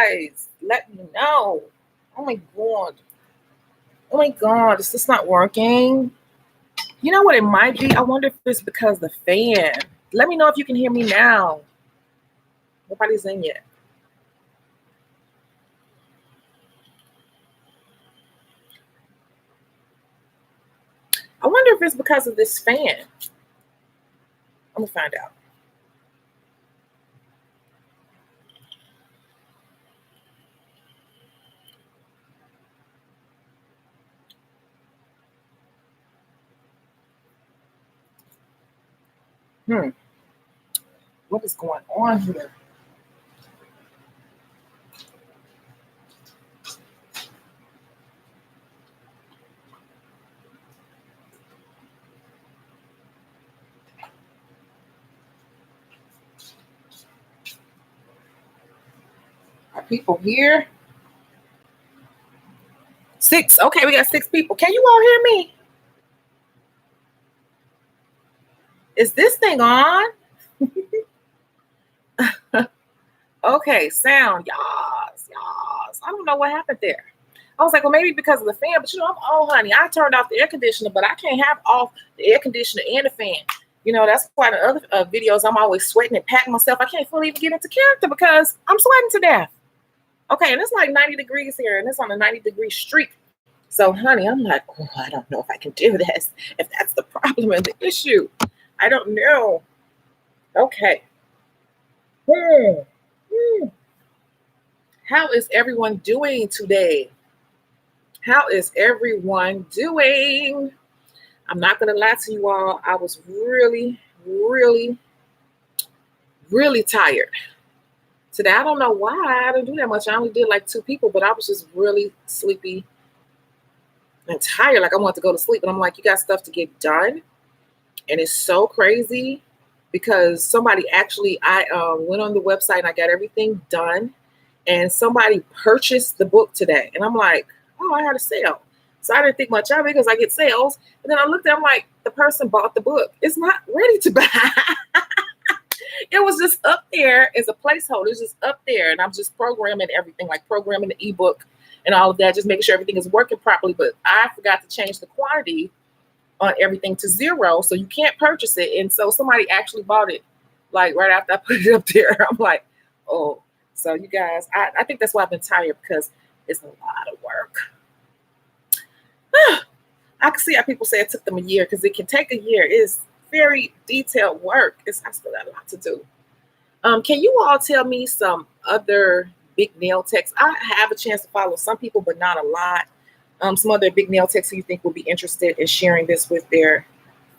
guys, let me know. Oh my God. Oh my God, is this not working? You know what it might be? I wonder if it's because the fan. Let me know if you can hear me now. Nobody's in yet. I wonder if it's because of this fan. I'm gonna find out. What is going on here? Are people here? 6. Okay, we got 6 people. Can you all hear me? Is this thing on? Okay, sound. Yas. I don't know what happened there. I was like, well, maybe because of the fan, but I'm old, honey. I turned off the air conditioner, but I can't have off the air conditioner and the fan. That's why the other videos, I'm always sweating and patting myself. I can't fully even get into character because I'm sweating to death. Okay, and it's like 90 degrees here, and it's on a 90-degree streak. So, honey, I'm like, oh, I don't know if I can do this, if that's the problem and the issue. I don't know. Okay. How is everyone doing today? How is everyone doing? I'm not going to lie to you all. I was really, really, really tired today. I don't know why. I didn't do that much. I only did like 2 people, but I was just really sleepy and tired. Like I wanted to go to sleep. And I'm like, you got stuff to get done. And it's so crazy because somebody actually, I went on the website and I got everything done. And somebody purchased the book today. And I'm like, oh, I had a sale. So I didn't think much of it because I get sales. And then I looked at it, I'm like, the person bought the book. It's not ready to buy. It was just up there as a placeholder. It's just up there. And I'm just programming everything, like programming the ebook and all of that, just making sure everything is working properly. But I forgot to change the quantity on everything to 0. So you can't purchase it. And so somebody actually bought it like right after I put it up there. I'm like, oh. So you guys, I think that's why I've been tired, because it's a lot of work. I can see how people say it took them a year, because it can take a year. It's very detailed work. I still got a lot to do. Can you all tell me some other big nail techs? I have a chance to follow some people, but not a lot. Some other big nail techs who you think would be interested in sharing this with their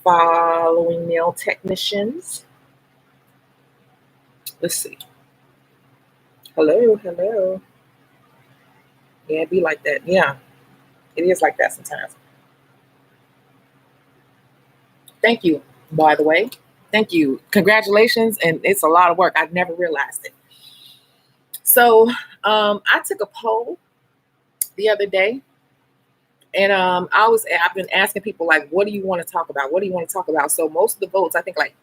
following nail technicians. Let's see. Hello. Yeah, it'd be like that. Yeah, it is like that sometimes. Thank you, by the way. Thank you. Congratulations. And it's a lot of work. I've never realized it. So I took a poll the other day. And I've been asking people, like, what do you want to talk about? What do you want to talk about? So most of the votes, I think like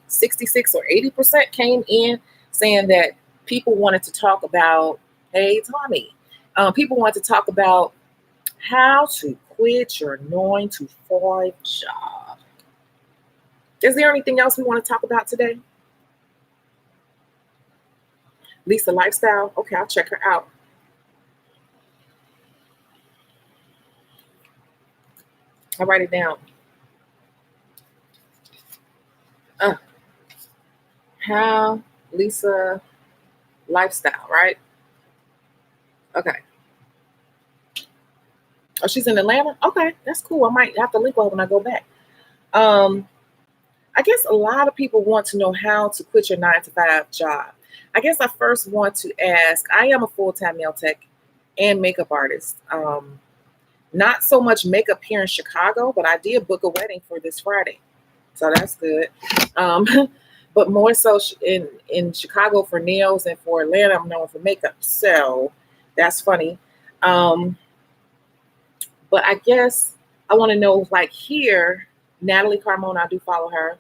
66 or 80% came in saying that people wanted to talk about, hey, Tommy, people want to talk about how to quit your 9-to-5 job. Is there anything else we want to talk about today? Lisa Lifestyle. Okay, I'll check her out. I'll write it down. How Lisa Lifestyle, right? Okay. Oh, she's in Atlanta? Okay, that's cool. I might have to link her when I go back. I guess a lot of people want to know how to quit your 9-to-5 job. I guess I first want to ask, I am a full-time nail tech and makeup artist. Not so much makeup here in Chicago, but I did book a wedding for this Friday. So that's good. But more so in Chicago for nails, and for Atlanta, I'm known for makeup. So that's funny. But I guess I want to know, like here, Natalie Carmona, I do follow her.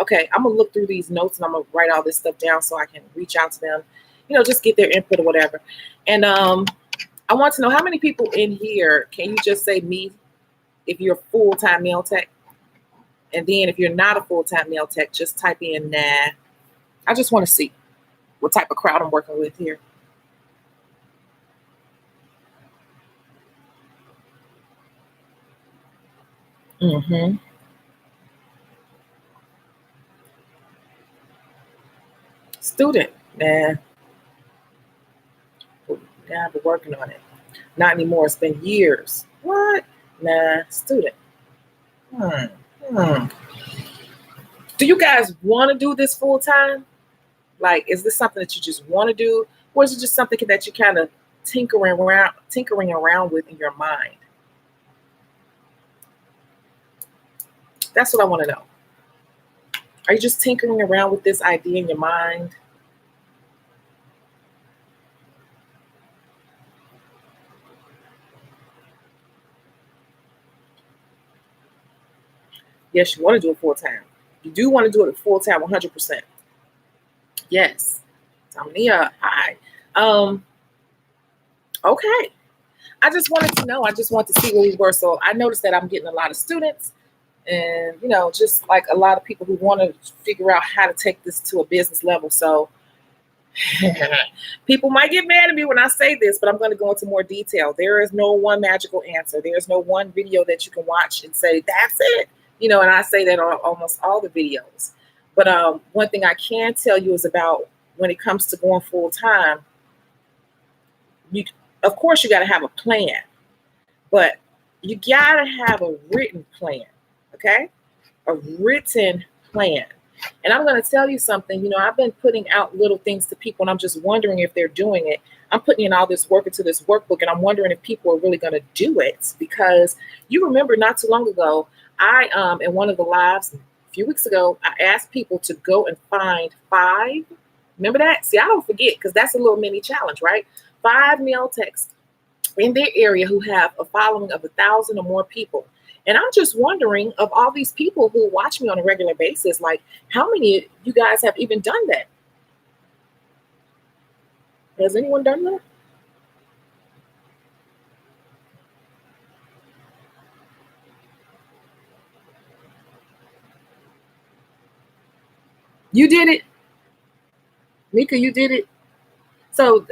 Okay, I'm going to look through these notes and I'm going to write all this stuff down so I can reach out to them just get their input or whatever. And I want to know how many people in here, can you just say me if you're a full-time nail tech? And then if you're not a full-time nail tech, just type in nah. I just want to see what type of crowd I'm working with here. Mm-hmm. Student, nah. Nah, I've been working on it. Not anymore. It's been years. What? Nah, student. Hmm. Hmm. Do you guys want to do this full time? Like, is this something that you just want to do, or is it just something that you kind of tinkering around with in your mind? That's what I want to know. Are you just tinkering around with this idea in your mind? Yes, you want to do it full time. You do want to do it full time, 100%. Yes. Tamia, hi. Okay. I just wanted to know. I just want to see where we were. So I noticed that I'm getting a lot of students and, just like a lot of people who want to figure out how to take this to a business level. So people might get mad at me when I say this, but I'm going to go into more detail. There is no one magical answer. There's no one video that you can watch and say, that's it. And I say that on almost all the videos. But one thing I can tell you is about when it comes to going full time, of course, you got to have a plan, but you got to have a written plan, okay? A written plan. And I'm going to tell you something, I've been putting out little things to people and I'm just wondering if they're doing it. I'm putting in all this work into this workbook and I'm wondering if people are really going to do it, because you remember not too long ago, I, in one of the lives a few weeks ago, I asked people to go and find 5. Remember that? See, I don't forget, because that's a little mini challenge, right? 5 nail techs in their area who have a following of 1,000 or more people. And I'm just wondering, of all these people who watch me on a regular basis, like, how many of you guys have even done that? Has anyone done that? You did it. Mika, you did it. So,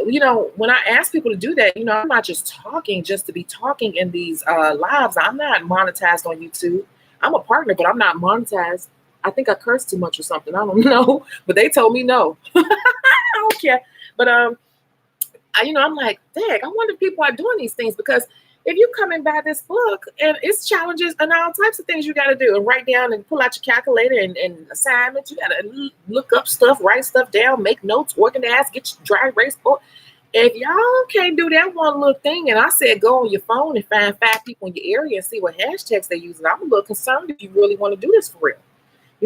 when I ask people to do that, I'm not just talking just to be talking in these lives. I'm not monetized on YouTube. I'm a partner, but I'm not monetized. I think I cursed too much or something. I don't know, but they told me no. I don't care. But I'm like, dang, I wonder if people are doing these things, because if you come and buy this book and it's challenges and all types of things you got to do and write down and pull out your calculator and assignments, you got to look up stuff, write stuff down, make notes, organize, get your dry erase board. If y'all can't do that one little thing, and I said go on your phone and find 5 people in your area and see what hashtags they use, and I'm a little concerned if you really want to do this for real.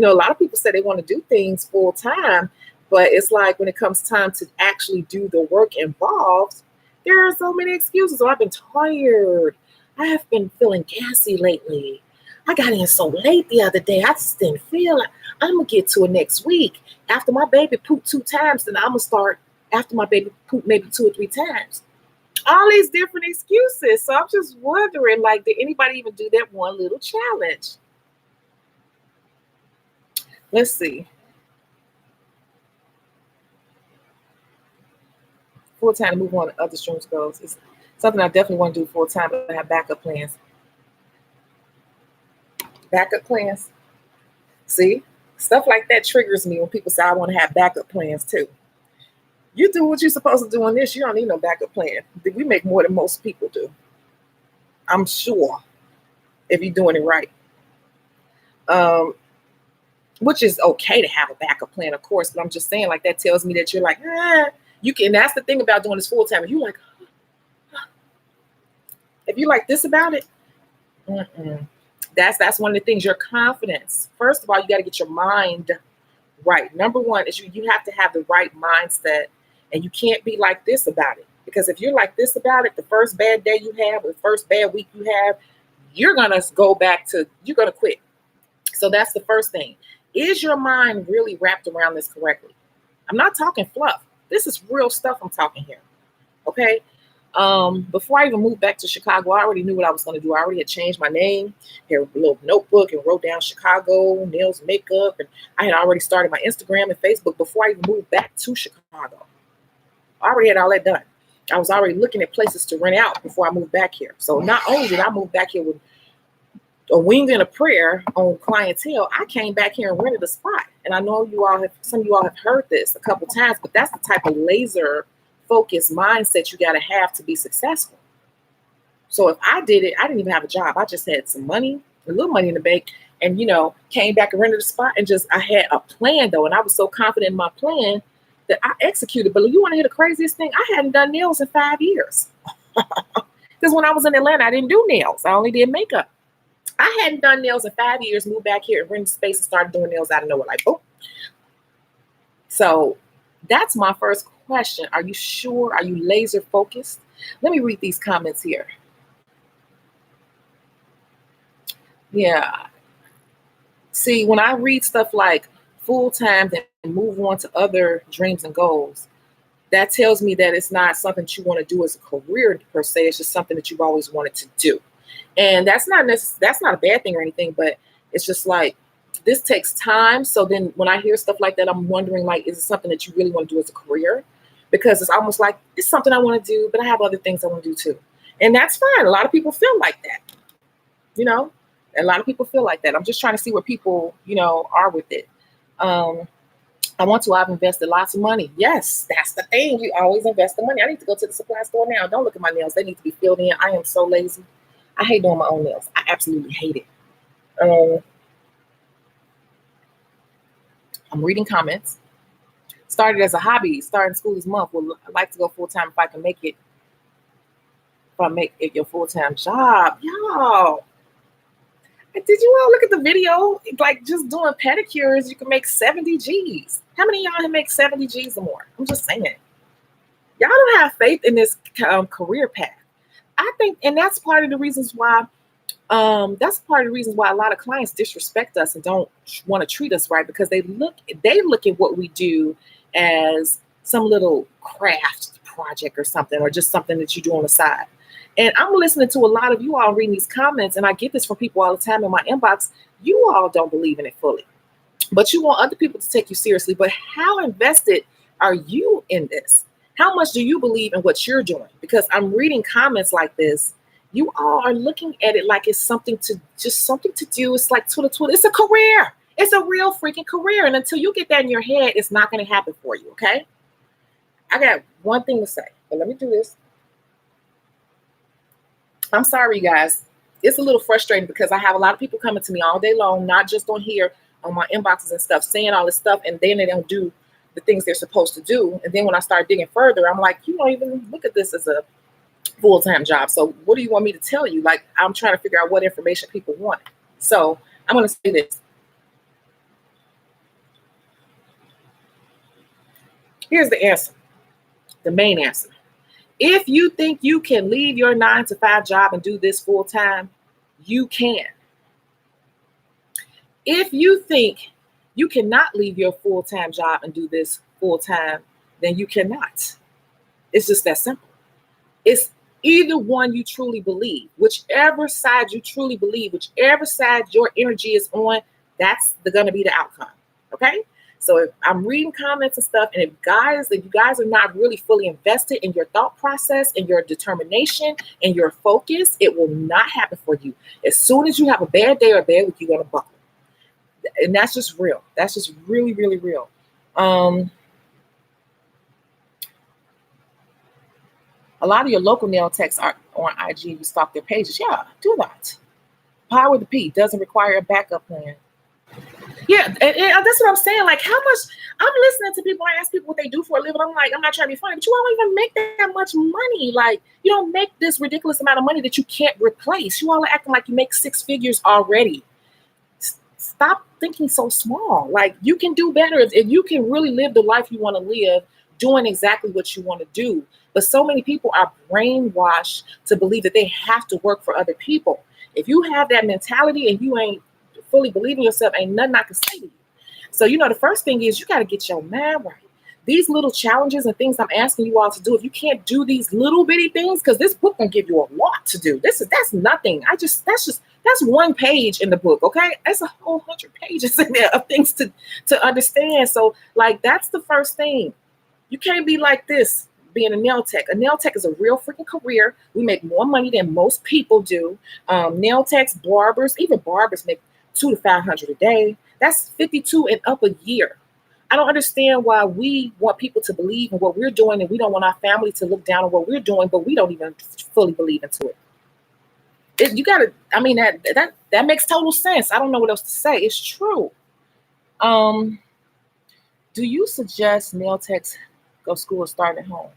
A lot of people say they want to do things full time, but it's like when it comes time to actually do the work involved, there are so many excuses. Oh, I've been tired. I have been feeling gassy lately. I got in so late the other day. I just didn't feel it. I'm going to get to it next week. After my baby pooped 2 times, then I'm going to start after my baby pooped maybe 2 or 3 times. All these different excuses. So I'm just wondering, like, did anybody even do that one little challenge? Let's see. Full time to move on to other streams goals. It's something I definitely want to do full time, but I have backup plans. Backup plans. See, stuff like that triggers me when people say I want to have backup plans too. You do what you're supposed to do on this. You don't need no backup plan. We make more than most people do. I'm sure, if you're doing it right. Which is okay to have a backup plan, of course, but I'm just saying, like, that tells me that you're like, you can. That's the thing about doing this full time. If you like, if you like this about it, that's one of the things. Your confidence. First of all, you got to get your mind right. Number one is you have to have the right mindset, and you can't be like this about it. Because if you're like this about it, the first bad day you have, or the first bad week you have, you're gonna you're gonna quit. So that's the first thing. Is your mind really wrapped around this correctly? I'm not talking fluff. This is real stuff I'm talking here. Okay. Before I even moved back to Chicago, I already knew what I was going to do. I already had changed my name, had a little notebook and wrote down Chicago, nails, makeup. And I had already started my Instagram and Facebook before I even moved back to Chicago. I already had all that done. I was already looking at places to rent out before I moved back here. So not only did I move back here with a wing and a prayer on clientele, I came back here and rented a spot. And I know some of you all have heard this a couple times, but that's the type of laser focused mindset you got to have to be successful. So if I did it, I didn't even have a job. I just had some money, a little money in the bank, and came back and rented a spot, and I had a plan though, and I was so confident in my plan that I executed. But you want to hear the craziest thing? I hadn't done nails in 5 years. Because when I was in Atlanta, I didn't do nails. I only did makeup. I hadn't done nails in 5 years, moved back here and rented space and started doing nails out of nowhere, like boom. So that's my first question. Are you sure? Are you laser focused? Let me read these comments here. Yeah. See, when I read stuff like full-time and move on to other dreams and goals, that tells me that it's not something that you want to do as a career per se. It's just something that you've always wanted to do. And that's not a bad thing or anything, but it's just like, this takes time. So then when I hear stuff like that, I'm wondering, like, is it something that you really want to do as a career? Because it's almost like it's something I want to do, but I have other things I want to do too. And that's fine. A lot of people feel like that. A lot of people feel like that. I'm just trying to see where people, are with it. I've invested lots of money. Yes, that's the thing. You always invest the money. I need to go to the supply store now. Don't look at my nails. They need to be filled in. I am so lazy. I hate doing my own nails. I absolutely hate it. I'm reading comments. Started as a hobby. Starting school this month. Would like to go full time if I can make it. If I make it your full time job, y'all. Did you all look at the video? Like, just doing pedicures, you can make 70 G's. How many of y'all have make 70 G's or more? I'm just saying. Y'all don't have faith in this career path. I think, and that's part of the reasons why. That's part of the reasons why a lot of clients disrespect us and don't want to treat us right, because they look at what we do as some little craft project or something, or just something that you do on the side. And I'm listening to a lot of you all reading these comments, and I get this from people all the time in my inbox. You all don't believe in it fully, but you want other people to take you seriously. But how invested are you in this? How much do you believe in what you're doing? Because I'm reading comments like this. You all are looking at it like it's something to do. It's like twiddle. It's a career. It's a real freaking career. And until you get that in your head, it's not going to happen for you. Okay. I got one thing to say, but let me do this. I'm sorry, you guys. It's a little frustrating because I have a lot of people coming to me all day long, not just on here, on my inboxes and stuff, saying all this stuff, and then they don't do the things they're supposed to do. And then when I start digging further, I'm like, you don't even look at this as a full-time job. So what do you want me to tell you? Like, I'm trying to figure out what information people want. So I'm going to say this. Here's the answer, the main answer. If you think you can leave your 9-to-5 job and do this full time, you can. If you think you cannot leave your full-time job and do this full time, then you cannot. It's just that simple. It's either one you truly believe, whichever side you truly believe, whichever side your energy is on, that's going to be the outcome. Okay. So if I'm reading comments and stuff, and if you guys are not really fully invested in your thought process and your determination and your focus, it will not happen for you. As soon as you have a bad day or a bad week, you're going to buckle. And that's just real. That's just really, really real. A lot of your local nail techs are on IG. You stalk their pages. Yeah, do that. Power the P doesn't require a backup plan. Yeah, and that's what I'm saying. Like, how much I'm listening to people. I ask people what they do for a living. I'm like, I'm not trying to be funny, but you don't even make that much money. Like, you don't make this ridiculous amount of money that you can't replace. You all are acting like you make 6 figures already. Stop thinking so small. Like, you can do better if you can really live the life you want to live, doing exactly what you want to do. But so many people are brainwashed to believe that they have to work for other people. If you have that mentality and you ain't fully believe in yourself, ain't nothing I can say to you. So, the first thing is you got to get your mind right. these little challenges and things I'm asking you all to do, if you can't do these little bitty things, because this book gonna give you a lot to do. That's nothing. That's one page in the book. Okay, that's a whole 100 pages in there of things to understand. So like that's the first thing. You can't be like this being a nail tech. A nail tech is a real freaking career. We make more money than most people do. Nail techs, barbers, even barbers make $200 to $500 a day. That's 52 and up a year. I don't understand why we want people to believe in what we're doing and we don't want our family to look down on what we're doing, but we don't even fully believe into it. You gotta, I mean, that makes total sense. I don't know what else to say. It's true. Do you suggest nail techs go school or start at home?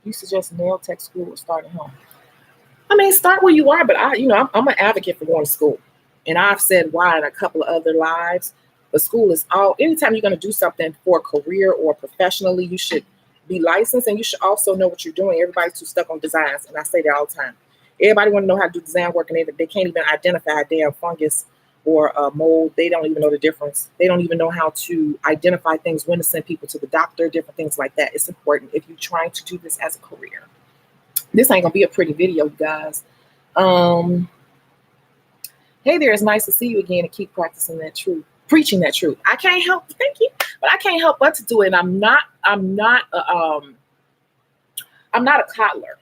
You suggest nail tech school or start at home? I mean, start where you are, but I'm an advocate for going to school. And I've said why in a couple of other lives. But school is anytime you're going to do something for a career or professionally, you should be licensed and you should also know what you're doing. Everybody's too stuck on designs. And I say that all the time. Everybody want to know how to do design work and they can't even identify a damn fungus or a mold. They don't even know the difference. They don't even know how to identify things, when to send people to the doctor, different things like that. It's important if you're trying to do this as a career. This ain't going to be a pretty video, you guys. Hey there, it's nice to see you again and keep practicing that truth. Preaching that truth. I can't help, thank you, but I can't help but to do it. And I'm not a coddler.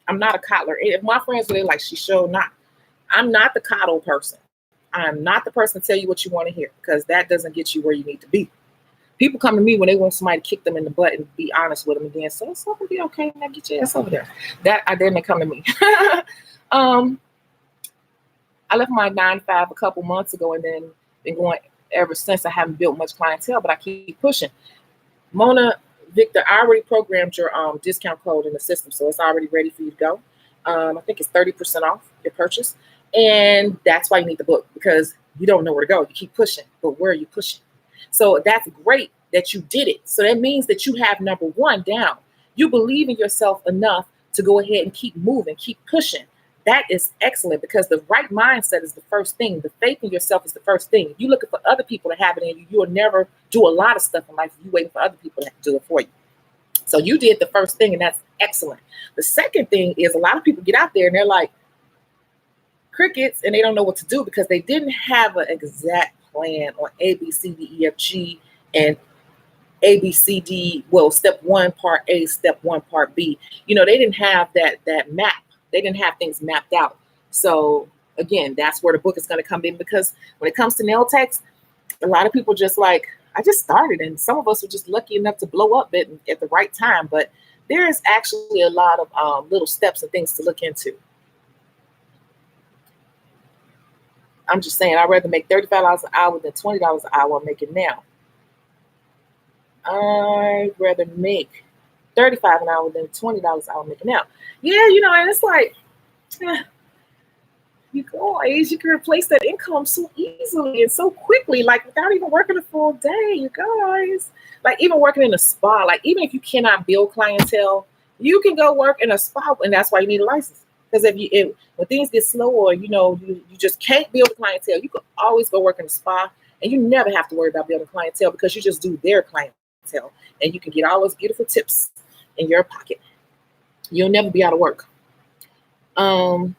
I'm not a coddler. If my friends were like, she showed not. I'm not the coddle person. I'm not the person to tell you what you want to hear, because that doesn't get you where you need to be. People come to me when they want somebody to kick them in the butt and be honest with them again. So it's going to be okay. Now get your ass over there. Then they come to me. I left my 9-to-5 a couple months ago and then been going ever since. I haven't built much clientele, but I keep pushing. Mona, Victor, I already programmed your discount code in the system, so it's already ready for you to go. I think it's 30% off your purchase. And that's why you need the book, because you don't know where to go. You keep pushing, but where are you pushing? So that's great that you did it. So that means that you have number one down. You believe in yourself enough to go ahead and keep moving, keep pushing. That is excellent, because the right mindset is the first thing. The faith in yourself is the first thing. If you're looking for other people to have it in you, you'll never do a lot of stuff in life if you're waiting for other people to do it for you. So you did the first thing, and that's excellent. The second thing is a lot of people get out there and they're like crickets, and they don't know what to do because they didn't have an exact plan on A, B, C, D, E, F, G, and A, B, C, D. Well, step one, part A, step one, part B. They didn't have that map. They didn't have things mapped out. So again, that's where the book is going to come in, because when it comes to nail techs, a lot of people just like, I just started, and some of us were just lucky enough to blow up at the right time. But there is actually a lot of little steps and things to look into. I'm just saying, I'd rather make $35 an hour than $20 an hour I'm making now. I'd rather make $35 an hour than $20 an hour I'm making now. Yeah, and it's like, you guys, you can replace that income so easily and so quickly, like without even working a full day, you guys. Like even working in a spa, like even if you cannot build clientele, you can go work in a spa, and that's why you need a license. Because when things get slow, or you just can't build a clientele, you can always go work in a spa, and you never have to worry about building clientele, because you just do their clientele, and you can get all those beautiful tips in your pocket. You'll never be out of work. You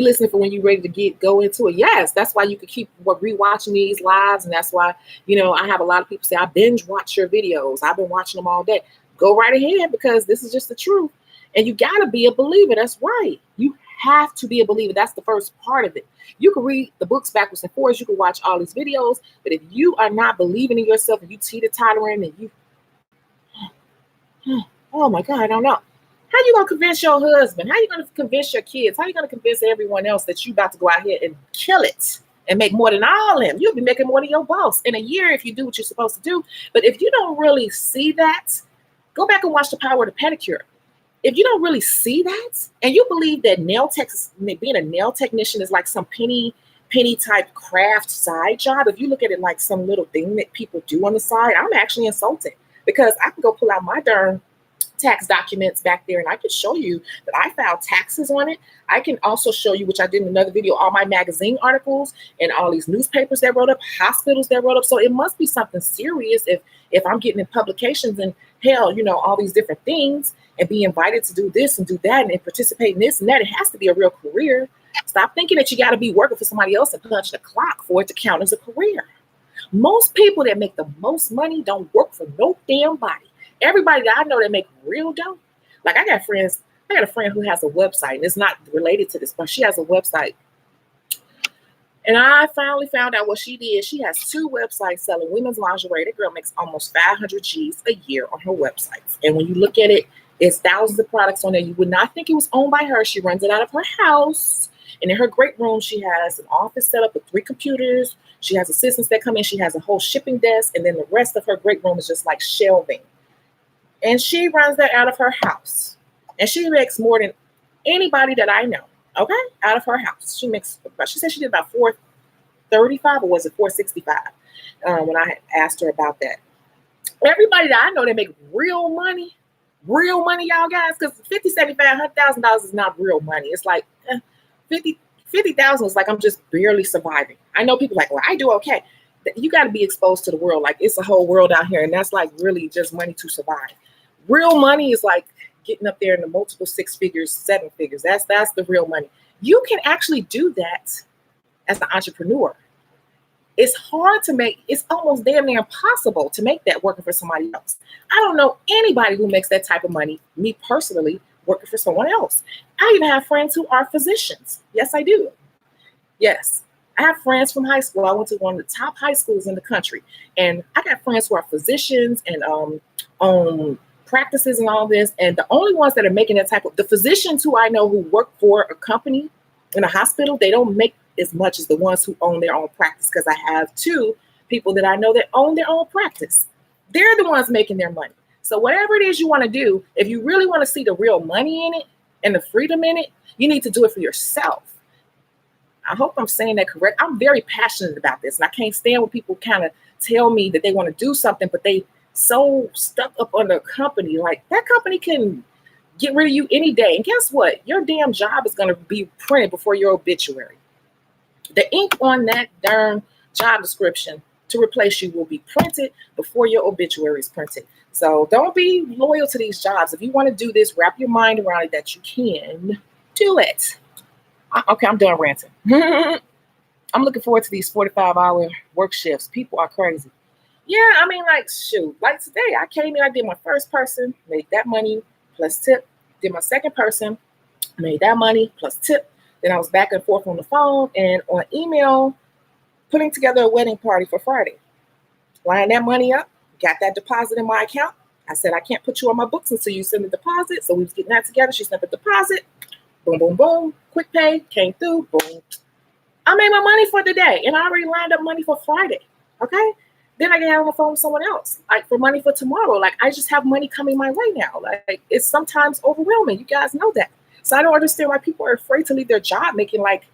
listen for when you're ready to go into it. Yes, that's why you can keep rewatching these lives, and that's why I have a lot of people say I binge watch your videos. I've been watching them all day. Go right ahead, because this is just the truth. And you gotta be a believer. That's right. You have to be a believer. That's the first part of it. You can read the books backwards and forwards. You can watch all these videos, but if you are not believing in yourself, and you teeter-tottering, and you, oh my God, I don't know. How you gonna convince your husband? How you gonna convince your kids? How you gonna convince everyone else that you about to go out here and kill it and make more than all of them? You'll be making more than your boss in a year if you do what you're supposed to do. But if you don't really see that, go back and watch The Power of the Pedicure. If you don't really see that, and you believe that being a nail technician is like some penny type craft side job, if you look at it like some little thing that people do on the side, I'm actually insulted, because I can go pull out my darn tax documents back there, and I could show you that I filed taxes on it. I can also show you, which I did in another video, all my magazine articles and all these newspapers that wrote up, hospitals that wrote up. So it must be something serious if I'm getting in publications and hell, all these different things and be invited to do this and do that and participate in this and that. It has to be a real career. Stop thinking that you got to be working for somebody else and punch the clock for it to count as a career. Most people that make the most money don't work for no damn body. Everybody that I know that make real dough, like I got a friend who has a website, and it's not related to this, but she has a website. And I finally found out what she did. She has 2 websites selling women's lingerie. That girl makes almost 500 G's a year on her websites. And when you look at it, it's thousands of products on there. You would not think it was owned by her. She runs it out of her house. And in her great room, she has an office set up with 3 computers. She has assistants that come in. She has a whole shipping desk. And then the rest of her great room is just like shelving. And she runs that out of her house. And she makes more than anybody that I know, okay, out of her house. She said she did about $435, or was it $465 when I asked her about that. Everybody that I know that make real money, y'all guys, because $50,000, $75,000, $100,000 is not real money. It's like $50,000 is like I'm just barely surviving. I know people like, well, I do okay. You got to be exposed to the world. Like it's a whole world out here, and that's like really just money to survive. Real money is like getting up there in the multiple 6 figures, 7 figures. That's the real money. You can actually do that as an entrepreneur. It's hard to make. It's almost damn near impossible to make that working for somebody else. I don't know anybody who makes that type of money, me personally, working for someone else. I even have friends who are physicians. Yes, I do. Yes. I have friends from high school. I went to one of the top high schools in the country. And I got friends who are physicians and own practices and all this. And the only ones that are making that type of, the physicians who I know who work for a company in a hospital, they don't make as much as the ones who own their own practice, because I have 2 people that I know that own their own practice. They're the ones making their money. So whatever it is you want to do, if you really want to see the real money in it and the freedom in it, you need to do it for yourself. I hope I'm saying that correct. I'm very passionate about this, and I can't stand when people kind of tell me that they want to do something, but they so stuck up under a company. Like that company can get rid of you any day. And guess what? Your damn job is going to be printed before your obituary. The ink on that darn job description to replace you will be printed before your obituary is printed. So don't be loyal to these jobs. If you want to do this, wrap your mind around it that you can do it. Okay, I'm done ranting. I'm looking forward to these 45-hour work shifts. People are crazy. Yeah, I mean, like, shoot. Like today, I came in, I did my first person, made that money plus tip. Did my second person, made that money plus tip. Then I was back and forth on the phone and on email, putting together a wedding party for Friday. Line that money up, got that deposit in my account. I said, I can't put you on my books until you send the deposit. So we was getting that together. She sent the deposit. Boom, boom, boom. Quick pay came through. Boom. I made my money for the day, and I already lined up money for Friday. Okay. Then I get on the phone with someone else, like for money for tomorrow. Like I just have money coming my way now. Like it's sometimes overwhelming. You guys know that. So I don't understand why people are afraid to leave their job making like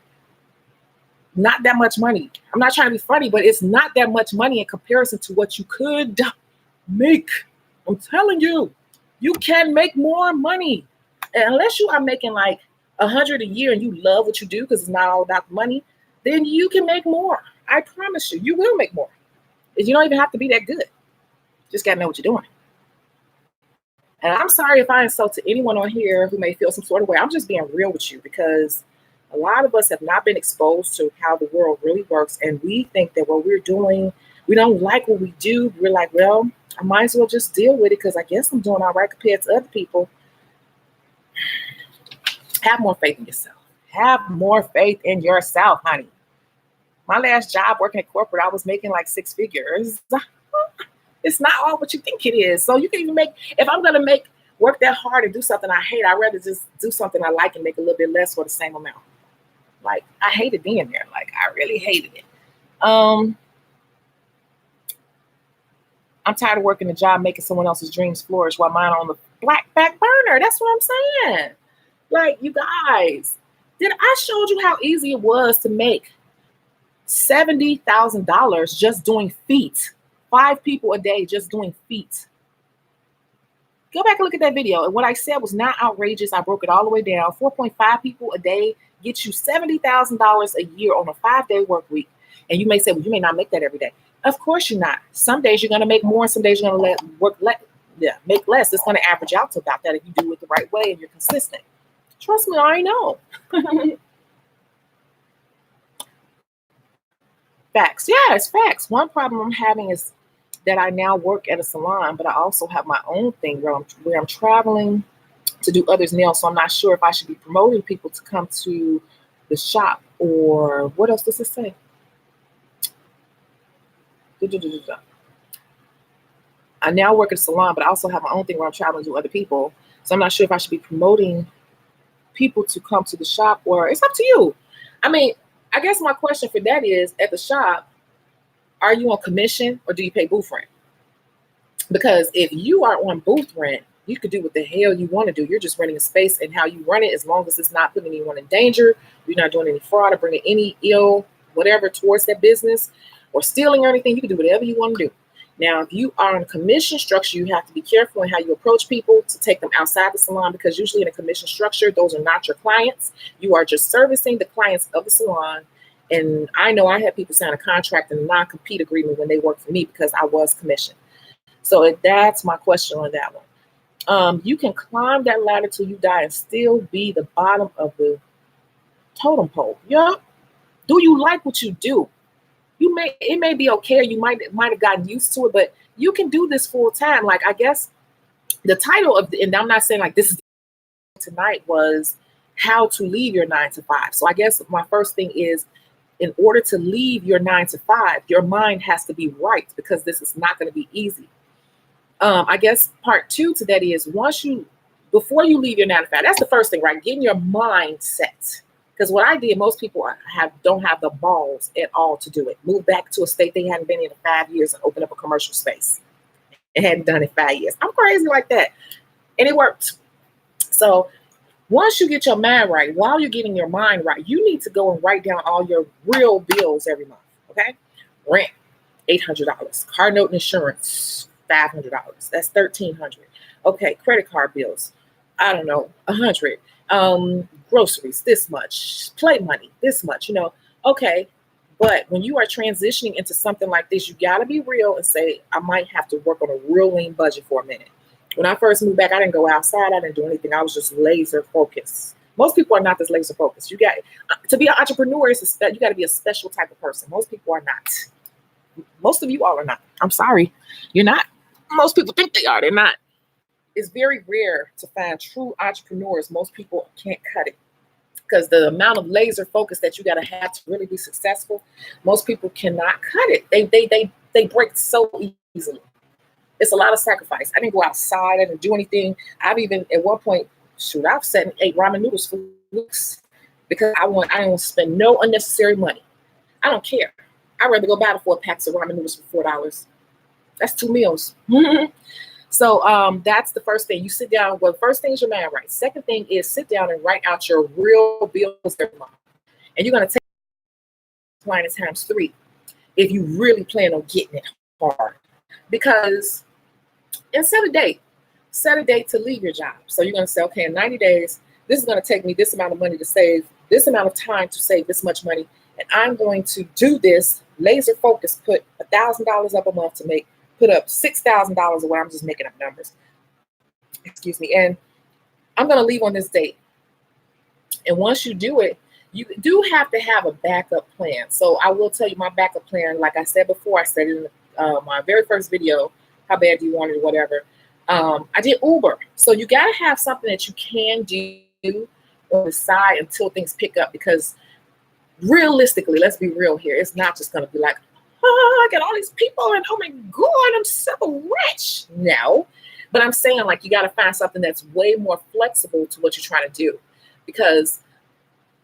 not that much money. I'm not trying to be funny, but it's not that much money in comparison to what you could make. I'm telling you, you can make more money. And unless you are making like $100 a year and you love what you do, because it's not all about the money, then you can make more. I promise you, you will make more. You don't even have to be that good. Just got to know what you're doing. And I'm sorry if I insulted anyone on here who may feel some sort of way. I'm just being real with you, because a lot of us have not been exposed to how the world really works. And we think that what we're doing, we don't like what we do. We're like, well, I might as well just deal with it because I guess I'm doing all right compared to other people. Have more faith in yourself. Have more faith in yourself, honey. My last job working at corporate, I was making like 6 figures. It's not all what you think it is. So you can even make, if I'm going to work that hard and do something I hate, I'd rather just do something I like and make a little bit less for the same amount. Like I hated being there. Like I really hated it. I'm tired of working a job, making someone else's dreams flourish while mine are on the back burner. That's what I'm saying. Like you guys, did I showed you how easy it was to make $70,000 just doing feet? 5 people a day just doing feet. Go back and look at that video. And what I said was not outrageous. I broke it all the way down. 4.5 people a day get you $70,000 a year on a 5-day work week. And you may say, well, you may not make that every day. Of course you're not. Some days you're going to make more, and some days you're going to make less. It's going to average out to about that if you do it the right way and you're consistent. Trust me, I know. Facts. Yeah, it's facts. One problem I'm having is that I now work at a salon, but I also have my own thing where I'm traveling to do others' nails. So I'm not sure if I should be promoting people to come to the shop, or what else does it say? I now work at a salon, but I also have my own thing where I'm traveling to other people. So I'm not sure if I should be promoting people to come to the shop, or it's up to you. I mean, I guess my question for that is, at the shop, are you on commission or do you pay booth rent? Because if you are on booth rent, you could do what the hell you want to do. You're just renting a space, and how you run it, as long as it's not putting anyone in danger, you're not doing any fraud or bringing any ill whatever towards that business or stealing or anything, you can do whatever you want to do. Now, if you are in a commission structure, you have to be careful in how you approach people to take them outside the salon, because usually in a commission structure, those are not your clients. You are just servicing the clients of the salon. And I know I had people sign a contract and a non-compete agreement when they worked for me because I was commissioned. So that's my question on that one. You can climb that ladder till you die and still be the bottom of the totem pole. Yeah. Do you like what you do? It may be okay, or you might have gotten used to it, but you can do this full time. Like, I guess the title of and I'm not saying like this is tonight, was how to leave your 9 to 5. So I guess my first thing is, in order to leave your 9 to 5, your mind has to be right, because this is not going to be easy. I guess part 2 to that is, before you leave your 9 to 5, that's the first thing, right? Getting your mind set. Because what I did, most people don't have the balls at all to do it. Move back to a state they hadn't been in 5 years and open up a commercial space. It hadn't done it 5 years. I'm crazy like that. And it worked. So once you get your mind right, while you're getting your mind right, you need to go and write down all your real bills every month. Okay? Rent, $800. Car note and insurance, $500. That's $1,300. Okay, credit card bills, I don't know, $100. Groceries, this much. Play money, this much. Okay. But when you are transitioning into something like this, you got to be real and say, I might have to work on a real lean budget for a minute. When I first moved back, I didn't go outside. I didn't do anything. I was just laser focused. Most people are not this laser focused. You got to be an entrepreneur. You got to be a special type of person. Most people are not. Most of you all are not. I'm sorry, you're not. Most people think they are. They're not. It's very rare to find true entrepreneurs. Most people can't cut it, because the amount of laser focus that you got to have to really be successful, most people cannot cut it. They break so easily. It's a lot of sacrifice. I didn't go outside. I didn't do anything. I've even at one point, I've sat and ate ramen noodles for weeks because I don't spend no unnecessary money. I don't care. I'd rather go buy the 4 packs of ramen noodles for $4. That's 2 meals. So that's the first thing. You sit down. Well, first thing is your mind right. Second thing is sit down and write out your real bills every month. And you're going to take client times 3 if you really plan on getting it hard. Because, and set a date to leave your job. So you're going to say, okay, in 90 days, this is going to take me this amount of money to save, this amount of time to save this much money. And I'm going to do this laser focus, put $1,000 up a month to put up $6,000 away. I'm just making up numbers. Excuse me. And I'm going to leave on this date. And once you do it, you do have to have a backup plan. So I will tell you my backup plan. Like I said before, I said it in my very first video, how bad do you want it or whatever. I did Uber. So you got to have something that you can do on the side until things pick up, because realistically, let's be real here. It's not just going to be like, oh, I got all these people and oh my God, I'm so rich. No, but I'm saying, like, you got to find something that's way more flexible to what you're trying to do. Because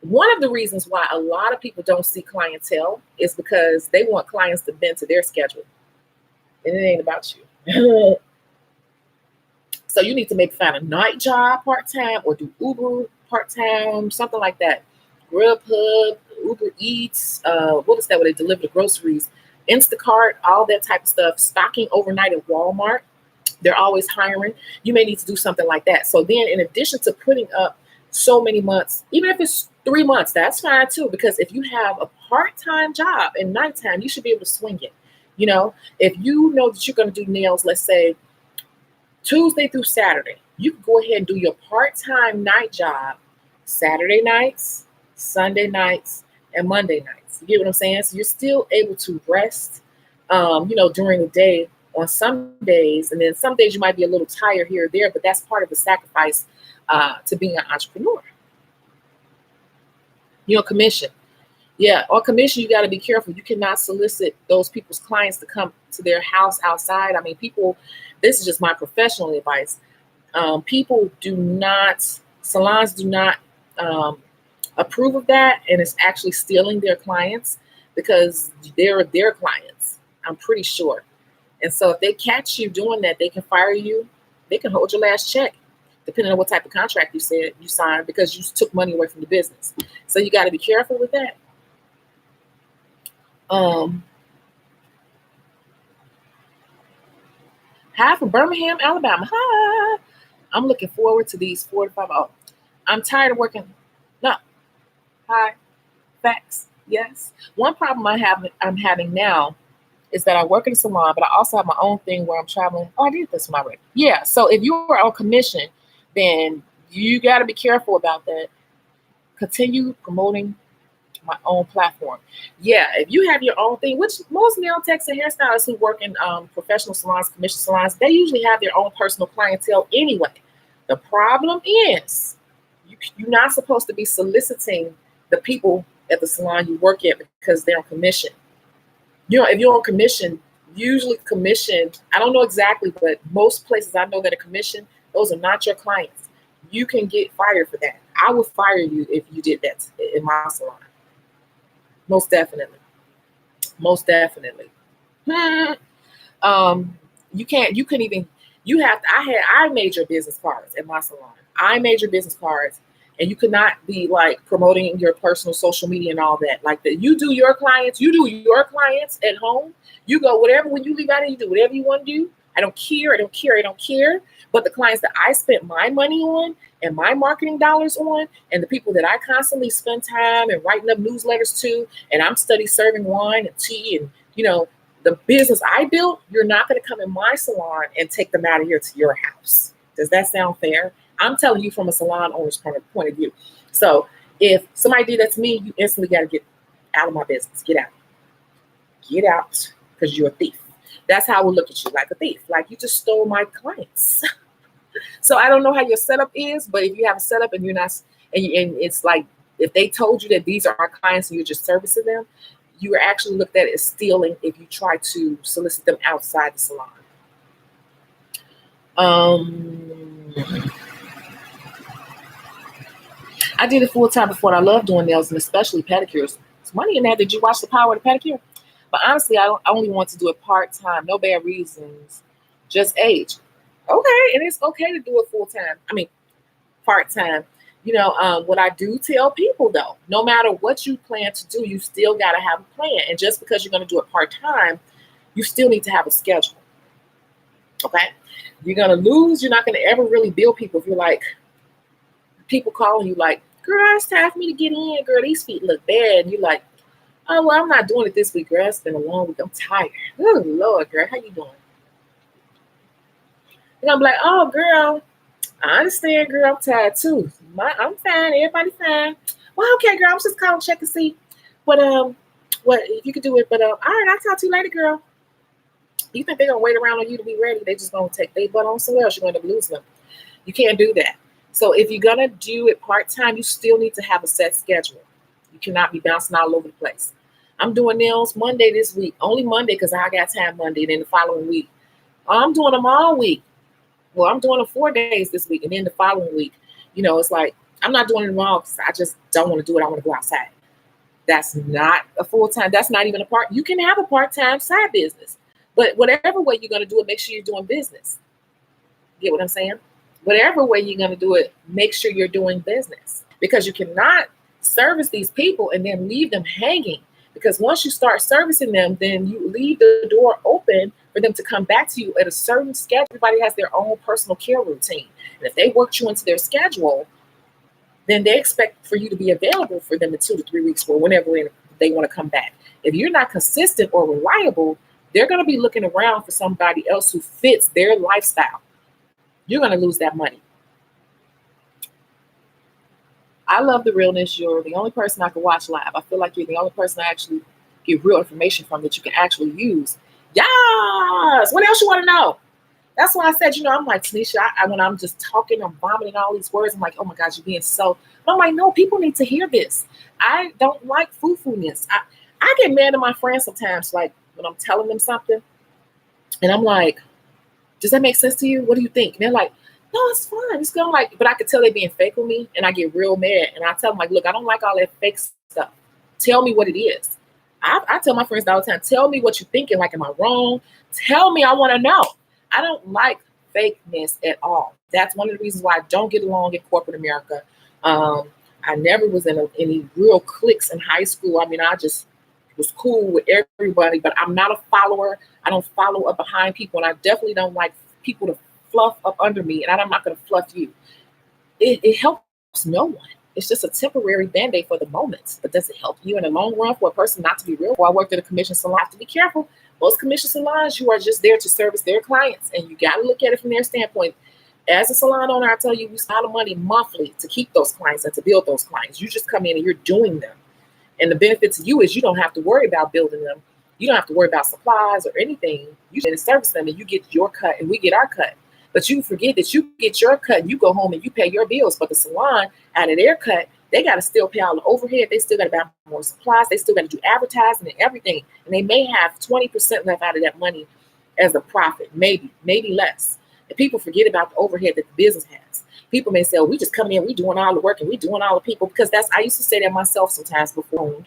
one of the reasons why a lot of people don't see clientele is because they want clients to bend to their schedule. And it ain't about you. So you need to maybe find a night job part-time, or do Uber part-time, something like that. Grubhub, Uber Eats, what is that where they deliver the groceries? Instacart, all that type of stuff. Stocking overnight at Walmart. They're always hiring. You may need to do something like that. So then in addition to putting up so many months, even if it's 3 months, that's fine too. Because if you have a part-time job and nighttime, you should be able to swing it. You know, if you know that you're going to do nails, let's say Tuesday through Saturday, you can go ahead and do your part-time night job Saturday nights, Sunday nights, and Monday nights. You get what I'm saying? So you're still able to rest, during the day on some days. And then some days you might be a little tired here or there, but that's part of the sacrifice to being an entrepreneur. Commission. Yeah, on commission, you got to be careful. You cannot solicit those people's clients to come to their house outside. I mean, people, this is just my professional advice. Salons do not approve of that. And it's actually stealing their clients because they're their clients, I'm pretty sure. And so if they catch you doing that, they can fire you. They can hold your last check, depending on what type of contract you signed, because you took money away from the business. So you got to be careful with that. Hi from Birmingham, Alabama. Hi. I'm looking forward to these 4 to 5. Oh, I'm tired of working. No. Hi. Facts. Yes. One problem I'm having now is that I work in a salon, but I also have my own thing where I'm traveling. Oh, I did this one already. Yeah. So if you are on commission, then you got to be careful about that. Continue promoting my own platform. Yeah, if you have your own thing, which most nail techs and hairstylists who work in professional salons, commission salons, they usually have their own personal clientele anyway. The problem is you're not supposed to be soliciting the people at the salon you work at because they're on commission. If you're on commission, usually commission, I don't know exactly, but most places I know that are commission, those are not your clients. You can get fired for that. I would fire you if you did that in my salon. Most definitely. I made your business cards at my salon. I made your business cards, and you could not be like promoting your personal social media and all that. Like that, you do your clients at home. You go whatever, when you leave out here, you do whatever you want to do. I don't care. But the clients that I spent my money on and my marketing dollars on, and the people that I constantly spend time and writing up newsletters to, and I'm study serving wine and tea and, the business I built, you're not going to come in my salon and take them out of here to your house. Does that sound fair? I'm telling you from a salon owner's point of view. So if somebody did that to me, you instantly got to get out of my business. Get out because you're a thief. That's how I would look at you, like a thief, like you just stole my clients. So I don't know how your setup is, but if you have a setup and you're not, and it's like, if they told you that these are our clients and you're just servicing them, you are actually looked at as stealing if you try to solicit them outside the salon. I did it full time before, and I love doing nails and especially pedicures. There's money in that. Did you watch The Power of the Pedicure? But honestly, I only want to do it part-time. No bad reasons, just age. Okay, and it's okay to do it full-time. I mean, part-time. What I do tell people, though, no matter what you plan to do, you still got to have a plan. And just because you're going to do it part-time, you still need to have a schedule. Okay? You're going to lose. You're not going to ever really bill people if you're like, people calling you like, girl, it's time for me to get in. Girl, these feet look bad. And you're like, oh, well, I'm not doing it this week, girl. It's been a long week. I'm tired. Oh, Lord, girl, how you doing? You're going to be like, oh, girl, I understand, girl. I'm tired, too. I'm fine. Everybody fine. Well, okay, girl. I was just calling to check to see what if you could do it. But, all right, I'll talk to you later, girl. You think they're going to wait around on you to be ready? They just going to take their butt on somewhere else. You're going to lose them. You can't do that. So if you're going to do it part-time, you still need to have a set schedule. You cannot be bouncing all over the place. I'm doing nails Monday this week. Only Monday because I got time Monday, and then the following week. I'm doing them all week. Well, I'm doing them 4 days this week, and then the following week. It's like, I'm not doing them all because I just don't want to do it. I want to go outside. That's not a full-time. That's not even a part. You can have a part-time side business. But whatever way you're going to do it, make sure you're doing business. Get what I'm saying? Whatever way you're going to do it, make sure you're doing business. Because you cannot service these people and then leave them hanging Because once you start servicing them, then you leave the door open for them to come back to you at a certain schedule. Everybody has their own personal care routine. And if they work you into their schedule, then they expect for you to be available for them in 2 to 3 weeks or whenever they want to come back. If you're not consistent or reliable, they're going to be looking around for somebody else who fits their lifestyle. You're going to lose that money. I love the realness. You're the only person I can watch live. I feel like you're the only person I actually get real information from that you can actually use. Yes! What else you want to know? That's why I said, I'm like, Tanisha, when I'm just talking, I'm vomiting all these words. I'm like, oh my gosh, you're being so. But I'm like, no, people need to hear this. I don't like foo-foo-ness. I get mad at my friends sometimes, like when I'm telling them something, and I'm like, does that make sense to you? What do you think? And they're like, no, it's fine. It's good. I'm like, but I could tell they're being fake with me, and I get real mad. And I tell them, like, look, I don't like all that fake stuff. Tell me what it is. I tell my friends all the time, tell me what you're thinking. Like, am I wrong? Tell me. I want to know. I don't like fakeness at all. That's one of the reasons why I don't get along in corporate America. I never was in any real cliques in high school. I mean, I just was cool with everybody, but I'm not a follower. I don't follow up behind people, and I definitely don't like people to fluff up under me, and I'm not going to fluff you. It helps no one. It's just a temporary band-aid for the moment, but does it help you in the long run for a person not to be real? Well, I worked at a commission salon. I have to be careful. Most commission salons, you are just there to service their clients, and you got to look at it from their standpoint. As a salon owner, I tell you, we spend a lot of money monthly to keep those clients and to build those clients. You just come in and you're doing them. And the benefit to you is you don't have to worry about building them. You don't have to worry about supplies or anything. You just service them and you get your cut and we get our cut. But you forget that you get your cut and you go home and you pay your bills. But the salon, out of their cut, they got to still pay all the overhead. They still got to buy more supplies. They still got to do advertising and everything. And they may have 20% left out of that money as a profit, maybe less. And people forget about the overhead that the business has. People may say, oh, we just come in, we doing all the work and we doing all the people, because I used to say that myself sometimes before.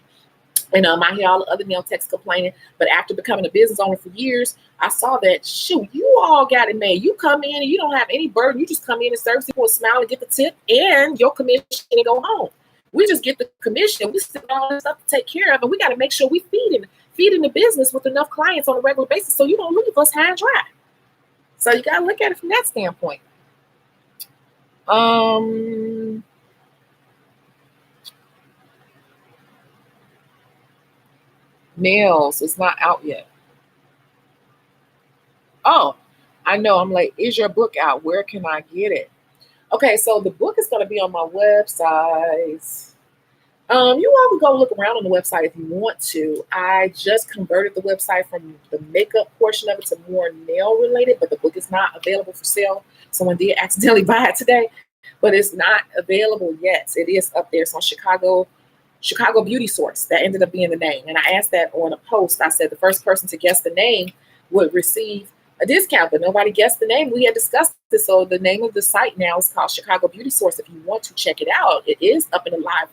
And I hear all the other nail techs complaining. But after becoming a business owner for years, I saw that, shoot, you all got it made. You come in and you don't have any burden. You just come in and serve people and smile and get the tip and your commission and go home. We just get the commission. We still got all this stuff to take care of. And we got to make sure we feeding the business with enough clients on a regular basis so you don't leave us high and dry. So you got to look at it from that standpoint. Nails, it's not out yet. Oh, I know. I'm like, is your book out? Where can I get it? Okay, so the book is going to be on my website. You all can go look around on the website if you want to. I just converted the website from the makeup portion of it to more nail related, but the book is not available for sale. Someone did accidentally buy it today, but it's not available yet. It is up there. It's on Chicago Beauty Source. That ended up being the name. And I asked that on a post. I said the first person to guess the name would receive a discount, but nobody guessed the name. We had discussed this. So the name of the site now is called Chicago Beauty Source. If you want to check it out, it is up and alive.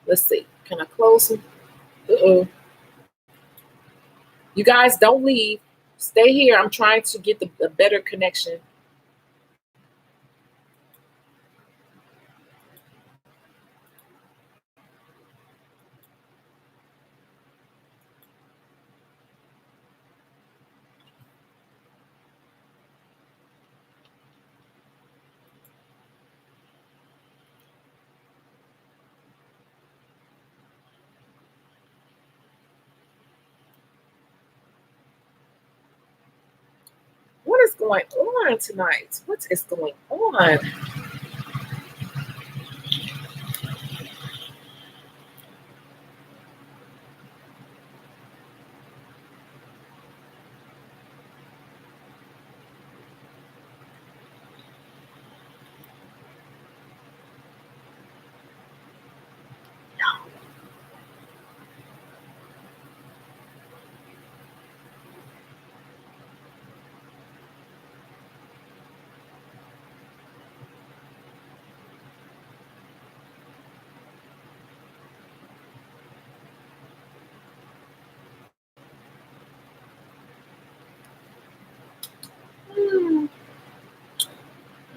Let's see. Can I close them? You guys don't leave. Stay here. I'm trying to get the better connection. What is going on tonight? What is going on?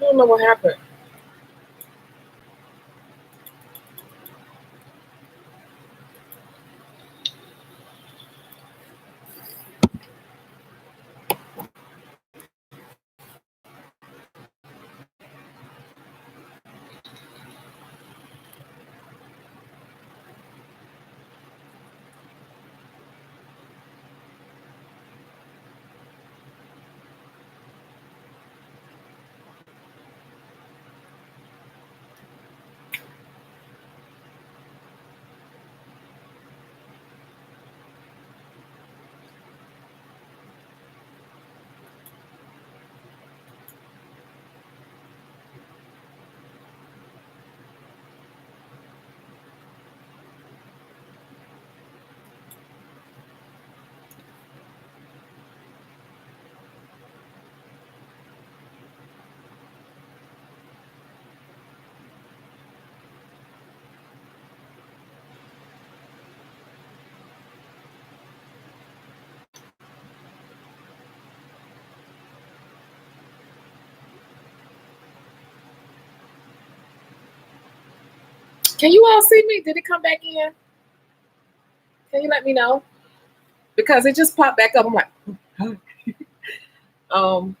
I don't know what happened. Can you all see me? Did it come back in? Can you let me know? Because it just popped back up. I'm like, um,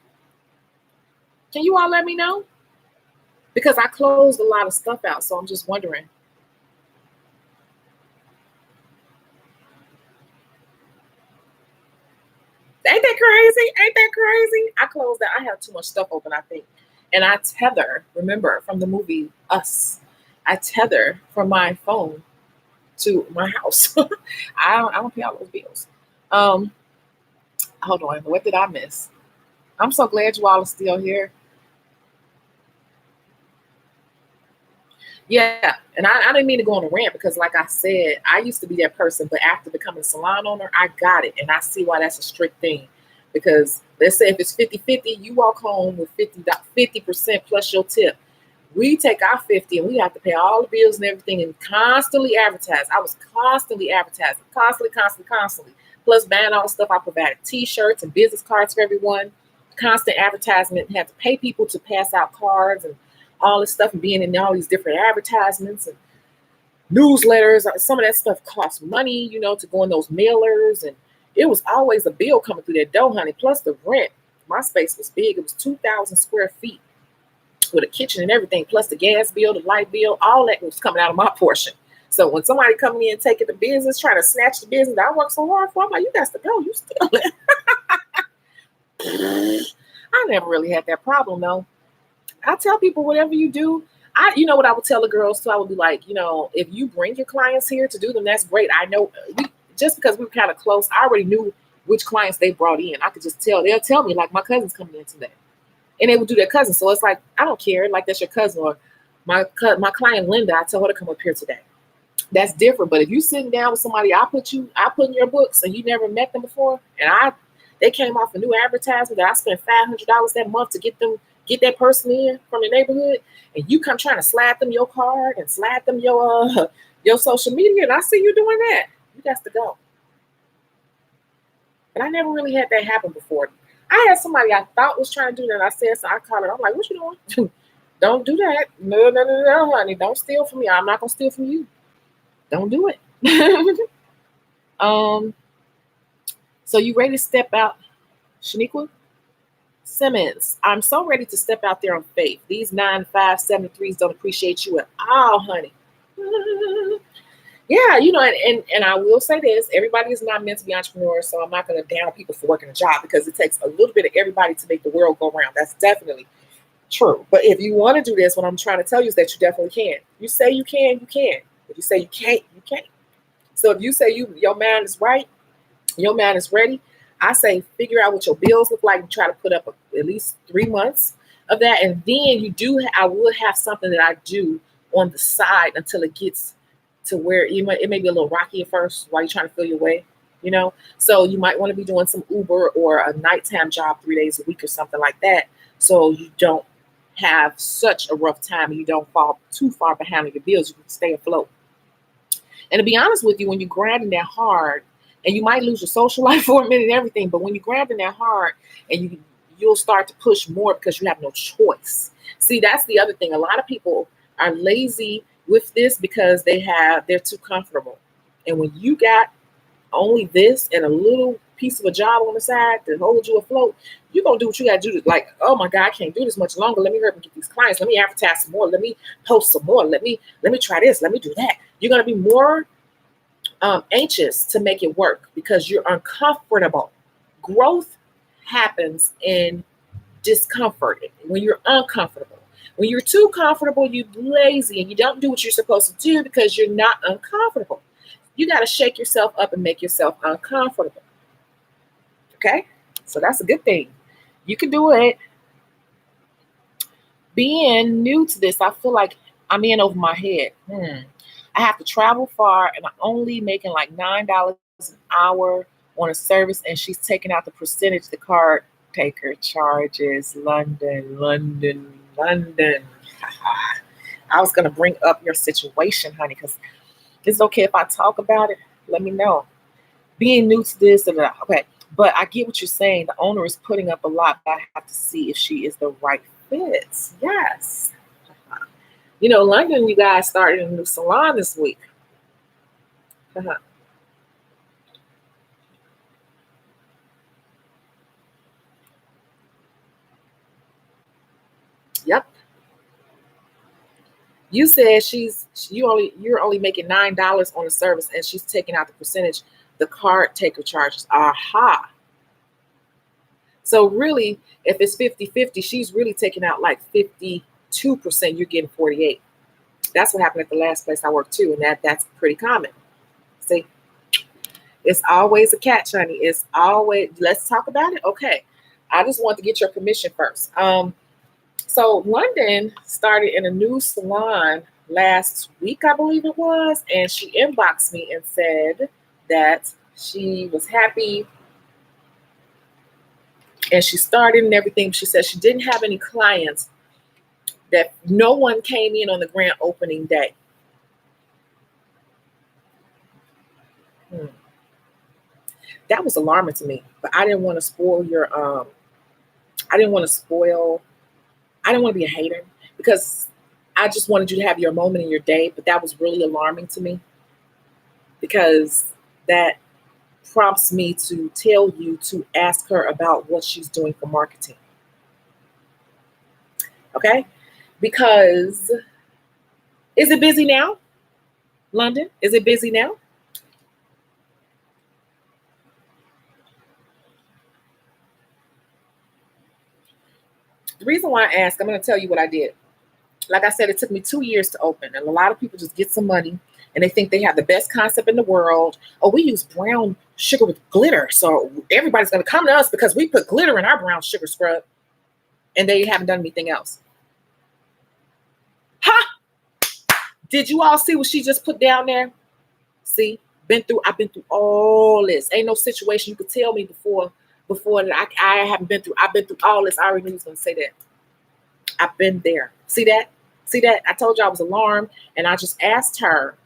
can you all let me know? Because I closed a lot of stuff out, so I'm just wondering. Ain't that crazy? Ain't that crazy? I closed out. I have too much stuff open, I think. And I tether, remember from the movie Us, I tether from my phone to my house. I don't pay all those bills. Um, Hold on. What did I miss? I'm so glad you all are still here. Yeah, and I didn't mean to go on a rant because, like I said, I used to be that person, but after becoming a salon owner, I got it, and I see why that's a strict thing. Because let's say if it's 50-50, you walk home with 50% plus your tip. We take our 50 and we have to pay all the bills and everything and constantly advertise. I was constantly advertising, constantly. Plus buying all the stuff I provided, t-shirts and business cards for everyone, constant advertisement, had to pay people to pass out cards and all this stuff and being in all these different advertisements and newsletters. Some of that stuff costs money, to go in those mailers. And it was always a bill coming through that door, honey. Plus the rent. My space was big. It was 2,000 square feet with a kitchen and everything, plus the gas bill, the light bill, all that was coming out of my portion. So when somebody coming in taking the business, trying to snatch the business that I worked so hard for, I'm like, you got to go. You steal it. I never really had that problem, though. I tell people whatever you do. You know what I would tell the girls too? I would be like, if you bring your clients here to do them, that's great. I know just because we were kind of close, I already knew which clients they brought in. I could just tell. They'll tell me, like, my cousin's coming in today. And they would do their cousin. So it's like, I don't care. Like, that's your cousin. Or my client, Linda, I tell her to come up here today. That's different. But if you sitting down with somebody I put in your books and you never met them before, and they came off a new advertisement that I spent $500 that month to get that person in from the neighborhood, and you come trying to slide them your card and slide them your social media, and I see you doing that, you got to go. And I never really had that happen before. I had somebody I thought was trying to do that. I said, so I called her. I'm like, what you doing? Don't do that. No, honey. Don't steal from me. I'm not going to steal from you. Don't do it. So you ready to step out, Shaniqua? Simmons, I'm so ready to step out there on faith. These 9, 5, 7, 3s don't appreciate you at all, honey. Yeah, and I will say this, everybody is not meant to be entrepreneurs, so I'm not going to down people for working a job because it takes a little bit of everybody to make the world go round. That's definitely true. But if you want to do this, what I'm trying to tell you is that you definitely can. You say you can, you can. If you say you can't, you can't. So if you say your mind is right, your mind is ready, I say figure out what your bills look like and try to put up at least 3 months of that. And then I will have something that I do on the side until it gets to where it may be a little rocky at first while you're trying to feel your way, So you might want to be doing some Uber or a nighttime job 3 days a week or something like that. So you don't have such a rough time and you don't fall too far behind on your bills. You can stay afloat. And to be honest with you, when you're grinding that hard, and you might lose your social life for a minute and everything, but when you're grinding that hard and you'll start to push more because you have no choice. See, that's the other thing. A lot of people are lazy with this because they're too comfortable. And when you got only this and a little piece of a job on the side to hold you afloat, you're going to do what you got to do. Like, oh my God, I can't do this much longer. Let me hurry and get these clients. Let me advertise some more. Let me post some more. Let me try this. Let me do that. You're going to be more anxious to make it work because you're uncomfortable. Growth happens in discomfort when you're uncomfortable. When you're too comfortable, you're lazy and you don't do what you're supposed to do because you're not uncomfortable. You got to shake yourself up and make yourself uncomfortable. Okay? So that's a good thing. You can do it. Being new to this, I feel like I'm in over my head. I have to travel far and I'm only making like $9 an hour on a service, and she's taking out the percentage the card taker charges. London. I was going to bring up your situation, honey, because it's okay if I talk about it. Let me know. Being new to this, okay, but I get what you're saying. The owner is putting up a lot, but I have to see if she is the right fit. Yes. You know, London, you guys started a new salon this week. Uh-huh. Yep. You said you're only making $9 on the service, and she's taking out the percentage the card taker charges. Aha. So really, if it's 50-50, she's really taking out like 52%. You're getting 48. That's what happened at the last place I worked too, and that's pretty common. See, it's always a catch, honey. It's always, let's talk about it. Okay. I just want to get your permission first. So London started in a new salon last week, I believe it was, and she inboxed me and said that she was happy and she started and everything. She said she didn't have any clients, that no one came in on the grand opening day. That was alarming to me, but I didn't want to spoil your I didn't want to spoil I didn't want to be a hater because I just wanted you to have your moment in your day, but that was really alarming to me because that prompts me to tell you to ask her about what she's doing for marketing. Okay? Because is it busy now? London, is it busy now? The reason why I asked, I'm going to tell you what I did. Like I said, it took me 2 years to open, and a lot of people just get some money and they think they have the best concept in the world. Oh, we use brown sugar with glitter, so everybody's going to come to us because we put glitter in our brown sugar scrub, and they haven't done anything else. Ha! Did you all see what she just put down there? See, I've been through all this. Ain't no situation you could tell me before that I haven't been through. I've been through all this. I already knew he was going to say that. I've been there. See that? See that? I told you I was alarmed, and I just asked her,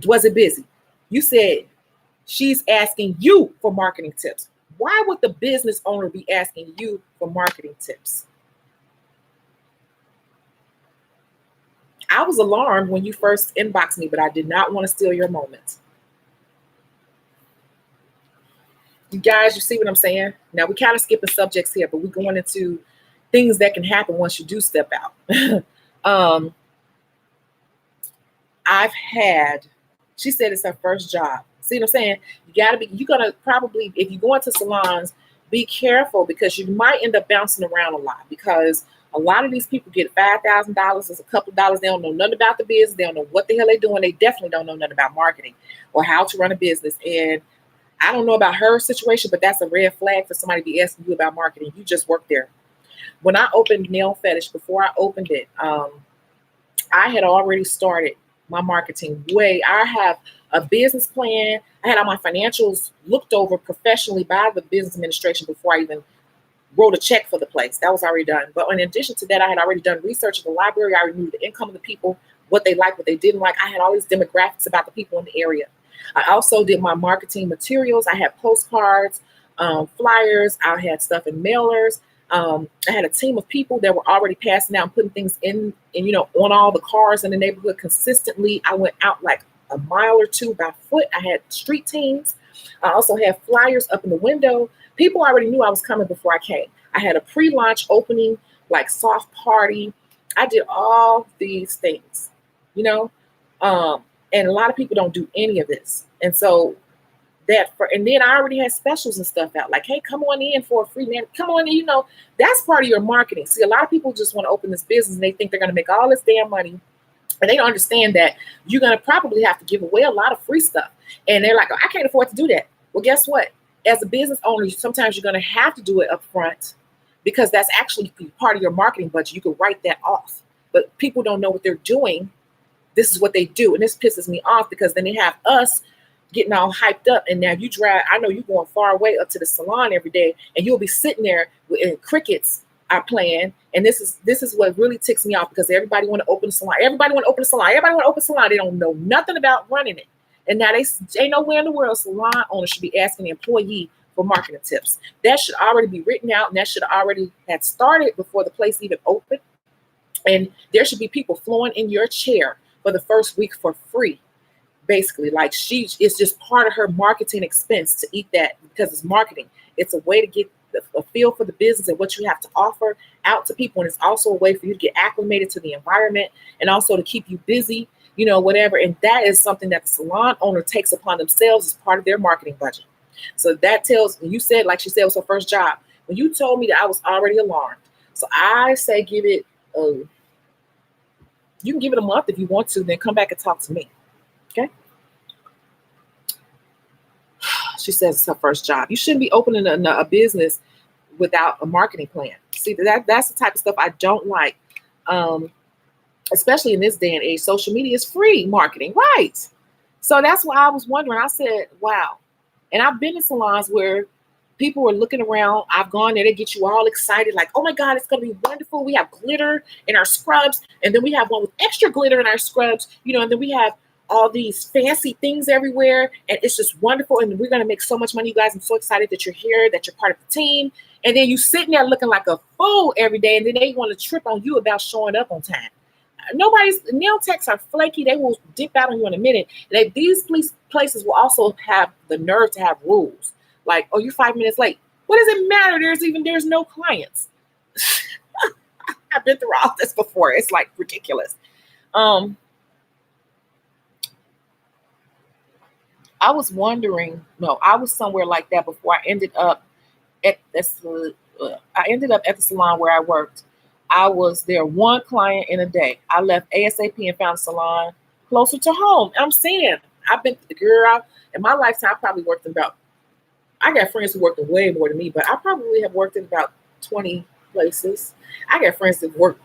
was it busy? You said she's asking you for marketing tips. Why would the business owner be asking you for marketing tips? I was alarmed when you first inboxed me, but I did not want to steal your moment. You guys, you see what I'm saying? Now, we kind of skipping subjects here, but we're going into things that can happen once you do step out. I've had, she said it's her first job. See what I'm saying? You're going to probably, if you go into salons, be careful because you might end up bouncing around a lot because a lot of these people get $5,000. It's a couple of dollars. They don't know nothing about the business. They don't know what the hell they're doing. They definitely don't know nothing about marketing or how to run a business. And I don't know about her situation, but that's a red flag for somebody to be asking you about marketing. You just work there. When I opened Nail Fetish, before I opened it, I had already started my marketing way. I have a business plan. I had all my financials looked over professionally by the business administration before I even wrote a check for the place. That was already done. But in addition to that, I had already done research in the library. I already knew the income of the people, what they liked, what they didn't like. I had all these demographics about the people in the area. I also did my marketing materials. I had postcards, flyers. I had stuff in mailers. I had a team of people that were already passing out and putting things in, and on all the cars in the neighborhood consistently. I went out like a mile or two by foot. I had street teams. I also had flyers up in the window. People already knew I was coming before I came. I had a pre-launch opening, like soft party. I did all these things, and a lot of people don't do any of this. And so and then I already had specials and stuff out, like, hey, come on in for a free man. Come on in, that's part of your marketing. See, a lot of people just want to open this business and they think they're going to make all this damn money. And they don't understand that you're going to probably have to give away a lot of free stuff. And they're like, oh, I can't afford to do that. Well, guess what? As a business owner, sometimes you're going to have to do it up front because that's actually part of your marketing budget. You can write that off. But people don't know what they're doing. This is what they do. And this pisses me off because then they have us getting all hyped up. And now you drive, I know you're going far away up to the salon every day, and you'll be sitting there and crickets are playing. And this is what really ticks me off because everybody want to open a salon. Everybody want to open a salon. Everybody want to open a salon. They don't know nothing about running it. And now they ain't nowhere in the world salon owner should be asking the employee for marketing tips. That should already be written out, and that should already have started before the place even opened. And there should be people flowing in your chair for the first week for free. Basically, like it's just part of her marketing expense to eat that, because it's marketing. It's a way to get a feel for the business and what you have to offer out to people. And it's also a way for you to get acclimated to the environment, and also to keep you busy, whatever. And that is something that the salon owner takes upon themselves as part of their marketing budget. So that tells, you said, like she said, it was her first job. When you told me that, I was already alarmed. So I say give it, you can give it a month if you want to, then come back and talk to me. Okay. She says it's her first job. You shouldn't be opening a business without a marketing plan. See, that's the type of stuff I don't like. Especially in this day and age, social media is free marketing, right? So that's why I was wondering. I said, wow. And I've been in salons where people were looking around. I've gone there, they get you all excited, like, oh my God, it's going to be wonderful. We have glitter in our scrubs, and then we have one with extra glitter in our scrubs, and then we have all these fancy things everywhere, and it's just wonderful, and we're going to make so much money, you guys. I'm so excited that you're here, that you're part of the team. And then you sitting there looking like a fool every day, and then they want to trip on you about showing up on time. Nobody's nail techs are flaky. They will dip out on you in a minute. These places will also have the nerve to have rules. Like, oh, you're 5 minutes late. What does it matter? There's no clients. I've been through all this before. It's like ridiculous. I was wondering, no, I was somewhere like that before I ended up at this. I ended up at the salon where I worked. I was there one client in a day. I left ASAP and found a salon closer to home. I'm saying, I've been the girl in my lifetime. I probably worked in about, I got friends who worked in way more than me, but I probably have worked in about 20 places. I got friends that work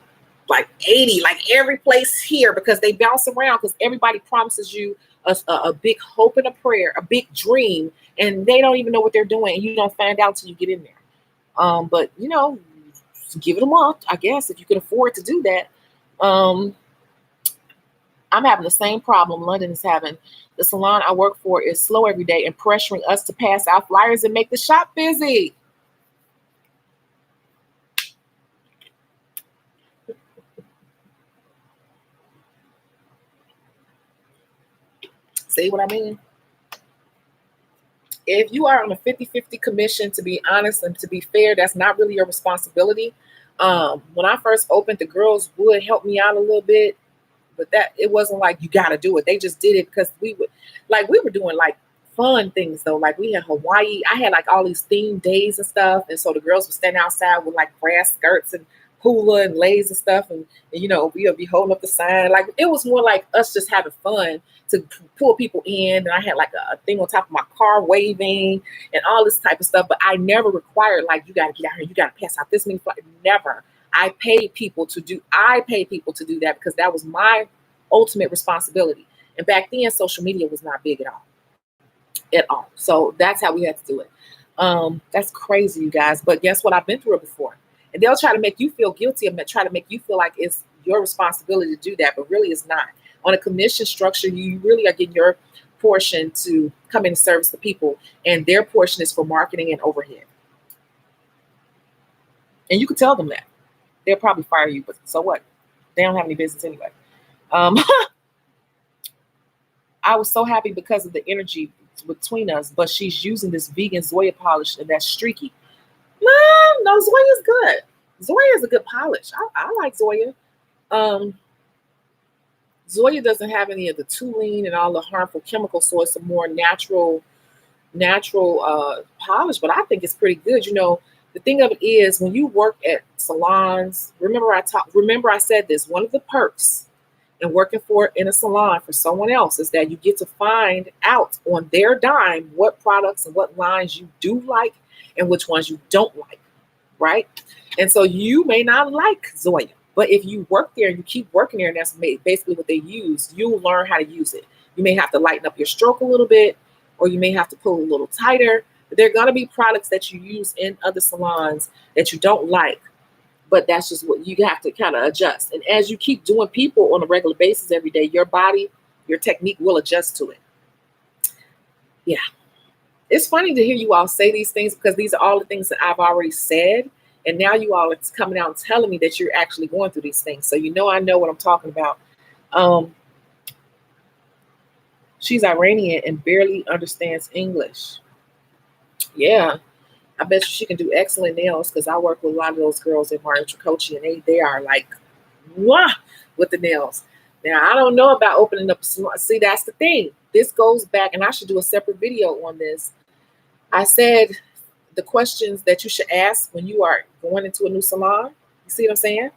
like 80, like every place here, because they bounce around, because everybody promises you a big hope and a prayer, a big dream, and they don't even know what they're doing, and you don't find out until you get in there. But give it a month, I guess, if you can afford to do that. I'm having the same problem London is having. The salon I work for is slow every day and pressuring us to pass out flyers and make the shop busy. See what I mean? If you are on a 50-50 commission, to be honest and to be fair, that's not really your responsibility. When I first opened, the girls would help me out a little bit, but that it wasn't like you got to do it. They just did it because we were doing like fun things though. Like we had Hawaii. I had like all these themed days and stuff, and so the girls would stand outside with like grass skirts and hula and leis and stuff, and we'll be holding up the sign. Like it was more like us just having fun to pull people in. And I had like a thing on top of my car waving and all this type of stuff. But I never required like, you got to get out here, you got to pass out this many flyers. Never. I paid people to do that because that was my ultimate responsibility. And back then, social media was not big at all. So that's how we had to do it. That's crazy, you guys. But guess what? I've been through it before. And they'll try to make you feel guilty and try to make you feel like it's your responsibility to do that, but really it's not. On a commission structure, you really are getting your portion to come in and service the people, and their portion is for marketing and overhead. And you could tell them that. They'll probably fire you, but so what? They don't have any business anyway. I was so happy because of the energy between us, but she's using this vegan Zoya polish and that's streaky. No, Zoya's good. Zoya is a good polish. I like Zoya. Zoya doesn't have any of the toluene and all the harmful chemicals, so it's a more natural polish, but I think it's pretty good. The thing of it is, when you work at salons, remember I said this, one of the perks in working in a salon for someone else is that you get to find out on their dime what products and what lines you do like and which ones you don't like, right? And so you may not like Zoya, but if you work there and you keep working there and that's basically what they use, you'll learn how to use it. You may have to lighten up your stroke a little bit, or you may have to pull a little tighter. But there are going to be products that you use in other salons that you don't like, but that's just what you have to kind of adjust. And as you keep doing people on a regular basis every day, your body, your technique will adjust to it. Yeah. It's funny to hear you all say these things because these are all the things that I've already said. And now you all are coming out and telling me that you're actually going through these things. So I know what I'm talking about. She's Iranian and barely understands English. Yeah, I bet she can do excellent nails because I work with a lot of those girls in Martin Tricoci, and they are like, wah, with the nails. Now, I don't know about opening up a salon. See, that's the thing. This goes back, and I should do a separate video on this. I said the questions that you should ask when you are going into a new salon. You see what I'm saying?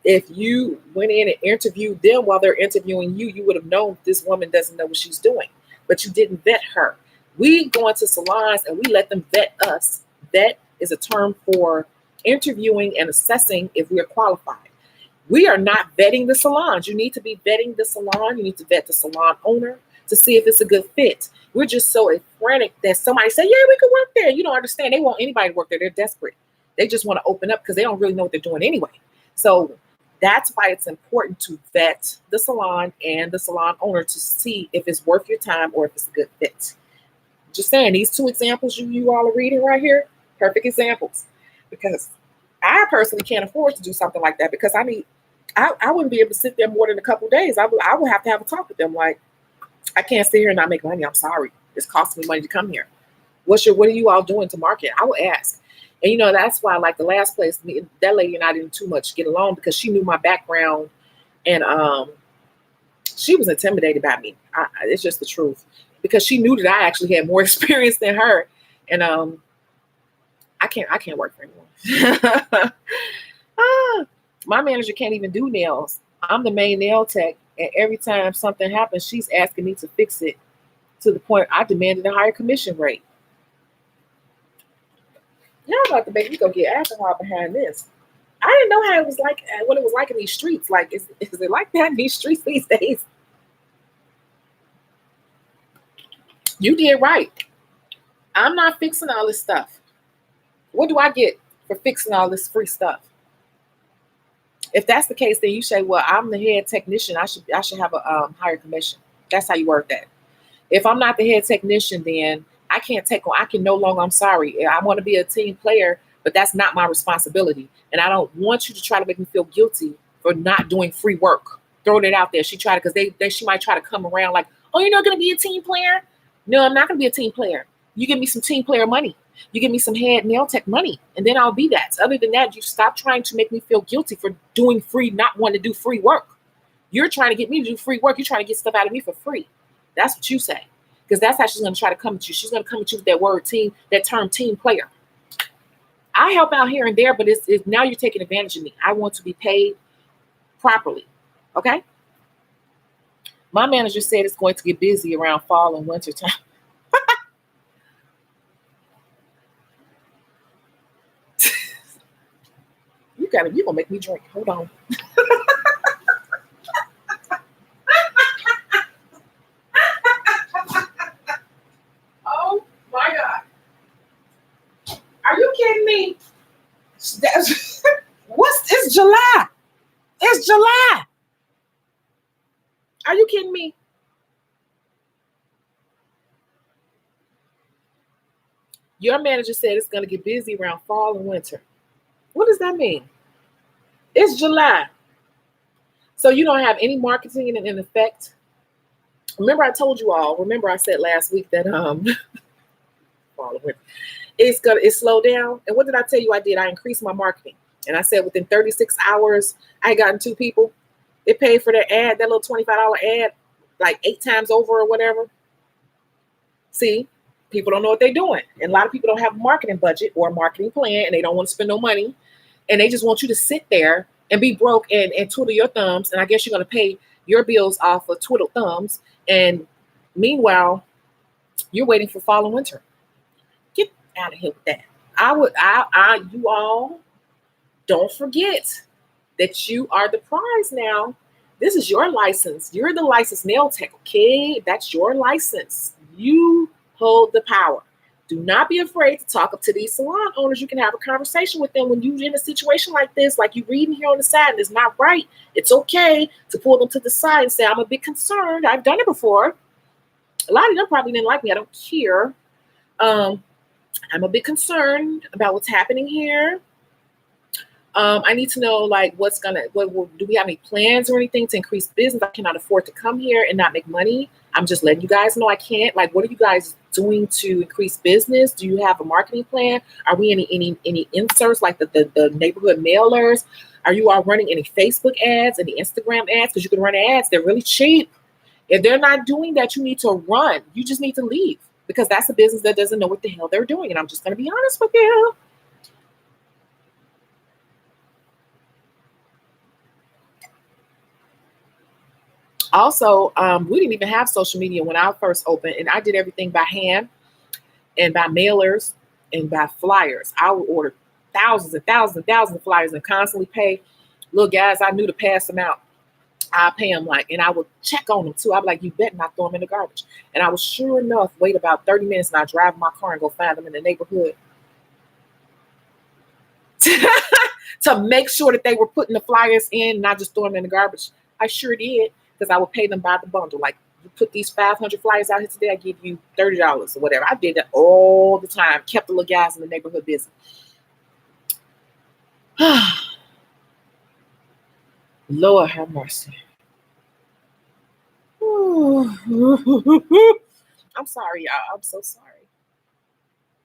If you went in and interviewed them while they're interviewing you, you would have known this woman doesn't know what she's doing, but you didn't vet her. We go into salons and we let them vet us. Vet is a term for interviewing and assessing if we are qualified. We are not vetting the salons. You need to be vetting the salon. You need to vet the salon owner to see if it's a good fit. We're just so frantic that somebody say, yeah, we could work there. You don't understand. They want anybody to work there. They're desperate. They just want to open up because they don't really know what they're doing anyway. So that's why it's important to vet the salon and the salon owner to see if it's worth your time or if it's a good fit. Just saying, these two examples you all are reading right here, perfect examples. Because I personally can't afford to do something like that because I wouldn't be able to sit there more than a couple of days. I would have to have a talk with them. Like, I can't sit here and not make money. I'm sorry. It's costing me money to come here. What are you all doing to market? I would ask. And that's why, like the last place, that lady and I didn't too much get along because she knew my background and she was intimidated by me. It's just the truth. Because she knew that I actually had more experience than her. And I can't work for anyone. My manager can't even do nails. I'm the main nail tech. And every time something happens, she's asking me to fix it to the point I demanded a higher commission rate. Y'all about to make me go get alcohol behind this. I didn't know how it was like, what it was like in these streets. Like, is it like that in these streets these days? You did right. I'm not fixing all this stuff. What do I get for fixing all this free stuff? If that's the case, then you say, well, I'm the head technician. I should have a higher commission. That's how you work that. If I'm not the head technician, then I can't take on. I can no longer. I'm sorry. I want to be a team player, but that's not my responsibility. And I don't want you to try to make me feel guilty for not doing free work. Throwing it out there. She tried because she might try to come around like, oh, you're not going to be a team player. No, I'm not going to be a team player. You give me some team player money. You give me some head nail tech money, and then I'll be that. Other than that, you stop trying to make me feel guilty for doing free, not wanting to do free work. You're trying to get me to do free work. You're trying to get stuff out of me for free. That's what you say. Because that's how she's going to try to come at you. She's going to come at you with that word team, that term team player. I help out here and there, but it's now you're taking advantage of me. I want to be paid properly. Okay? My manager said it's going to get busy around fall and winter time. You're gonna make me drink. Hold on. Oh my God. Are you kidding me? It's July. It's July. Are you kidding me? Your manager said it's going to get busy around fall and winter. What does that mean? It's July. So you don't have any marketing in effect. Remember I told you all, I said last week that fall and winter, it's slowed down. And what did I tell you I did? I increased my marketing. And I said within 36 hours, I had gotten 2 people. It paid for their ad, that little $25 ad, like 8 times over or whatever. See, people don't know what they're doing. And a lot of people don't have a marketing budget or a marketing plan, and they don't want to spend no money. And they just want you to sit there and be broke and twiddle your thumbs. And I guess you're going to pay your bills off of twiddle thumbs. And meanwhile, you're waiting for fall and winter. Get out of here with that. You all don't forget that you are the prize now. This is your license. You're the licensed nail tech, okay? That's your license. You hold the power. Do not be afraid to talk up to these salon owners. You can have a conversation with them when you're in a situation like this, like you're reading here on the side, and it's not right. It's okay to pull them to the side and say, I'm a bit concerned. I've done it before. A lot of them probably didn't like me. I don't care. I'm a bit concerned about what's happening here. I need to know like do we have any plans or anything to increase business? I cannot afford to come here and not make money. I'm just letting you guys know I can't. Like, what are you guys doing to increase business? Do you have a marketing plan? Are we any inserts like the neighborhood mailers? Are you all running any Facebook ads, any Instagram ads? Because you can run ads. They're really cheap. If they're not doing that, you need to run. You just need to leave because that's a business that doesn't know what the hell they're doing. And I'm just going to be honest with you. Also, we didn't even have social media when I first opened, and I did everything by hand and by mailers and by flyers. I would order thousands and thousands and thousands of flyers and constantly pay little guys I knew to pass them out. I pay them and I would check on them too. I'd be like, you better not throw them in the garbage. And I would sure enough wait about 30 minutes and I'd drive my car and go find them in the neighborhood to make sure that they were putting the flyers in, not just throwing them in the garbage. I sure did, because I would pay them by the bundle. Like, you put these 500 flyers out here today, I give you $30 or whatever. I did that all the time. Kept the little guys in the neighborhood busy. Lord have mercy. I'm sorry, y'all. I'm so sorry.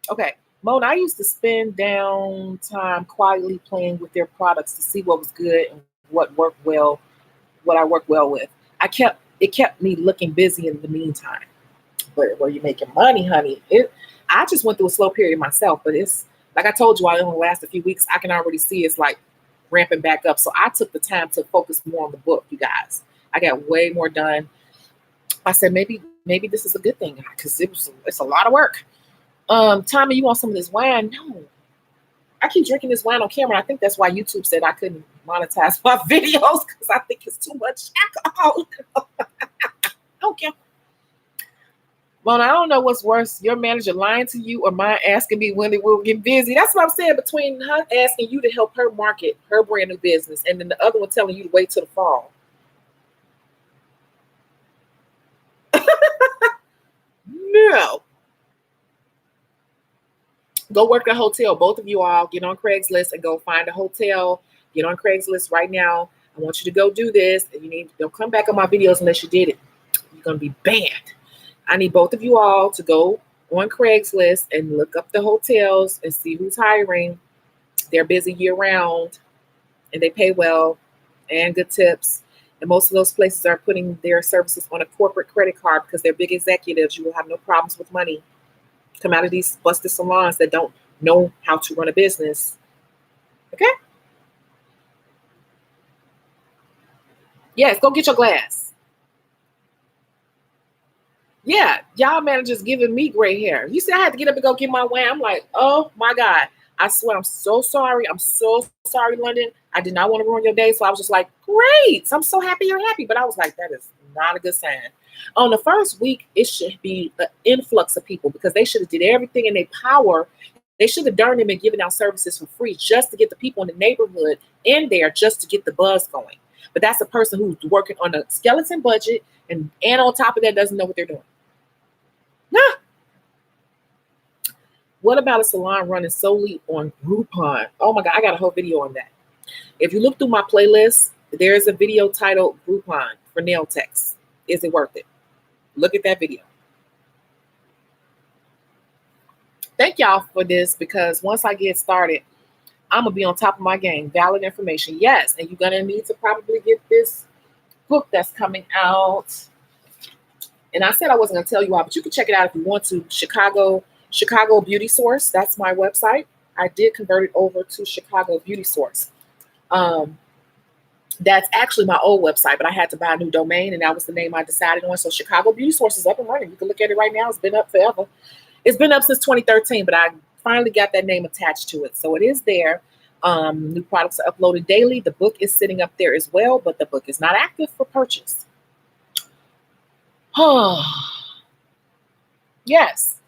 Okay. Mona, I used to spend downtime quietly playing with their products to see what was good and what worked well, what I worked well with. It kept me looking busy in the meantime. But were you making money, honey? I just went through a slow period myself, but it's like I told you, I only last a few weeks. I can already see it's like ramping back up. So I took the time to focus more on the book, you guys. I got way more done. I said maybe this is a good thing because it's a lot of work. Tommy, you want some of this wine? No. I keep drinking this wine on camera. I think that's why YouTube said I couldn't monetize my videos because I think it's too much alcohol. Okay. Well, I don't know what's worse, your manager lying to you or mine asking me when it will get busy. That's what I'm saying, between her asking you to help her market her brand new business and then the other one telling you to wait till the fall. No. Go work a hotel. Both of you all get on Craigslist and go find a hotel. Get on Craigslist right now. I want you to go do this. And don't come back on my videos unless you did it. You're going to be banned. I need both of you all to go on Craigslist and look up the hotels and see who's hiring. They're busy year round and they pay well and good tips. And most of those places are putting their services on a corporate credit card because they're big executives. You will have no problems with money. Come out of these busted salons that don't know how to run a business. Okay? Yes, go get your glass. Yeah, y'all managers giving me gray hair. You said I had to get up and go get my wine. I'm like, oh my God. I swear, I'm so sorry. I'm so sorry, London. I did not want to ruin your day. So I was just like, great. I'm so happy you're happy. But I was like, that is not a good sign. On the first week, it should be an influx of people because they should have did everything in their power. They should have done them and given out services for free just to get the people in the neighborhood in there, just to get the buzz going. But that's a person who's working on a skeleton budget and on top of that doesn't know what they're doing. Nah. What about a salon running solely on Groupon? Oh my God, I got a whole video on that. If you look through my playlist, there's a video titled Groupon for nail techs. Is it worth it? Look at that video. Thank y'all for this because once I get started, I'm going to be on top of my game. Valid information. Yes. And you're going to need to probably get this book that's coming out. And I said I wasn't going to tell you all, but you can check it out if you want to. Chicago Beauty Source. That's my website. I did convert it over to Chicago Beauty Source. That's actually my old website, but I had to buy a new domain, and that was the name I decided on. So Chicago Beauty Source is up and running. You can look at it right now. It's been up forever. It's been up since 2013, but I finally got that name attached to it. So it is there. New products are uploaded daily. The book is sitting up there as well, but the book is not active for purchase. Yes,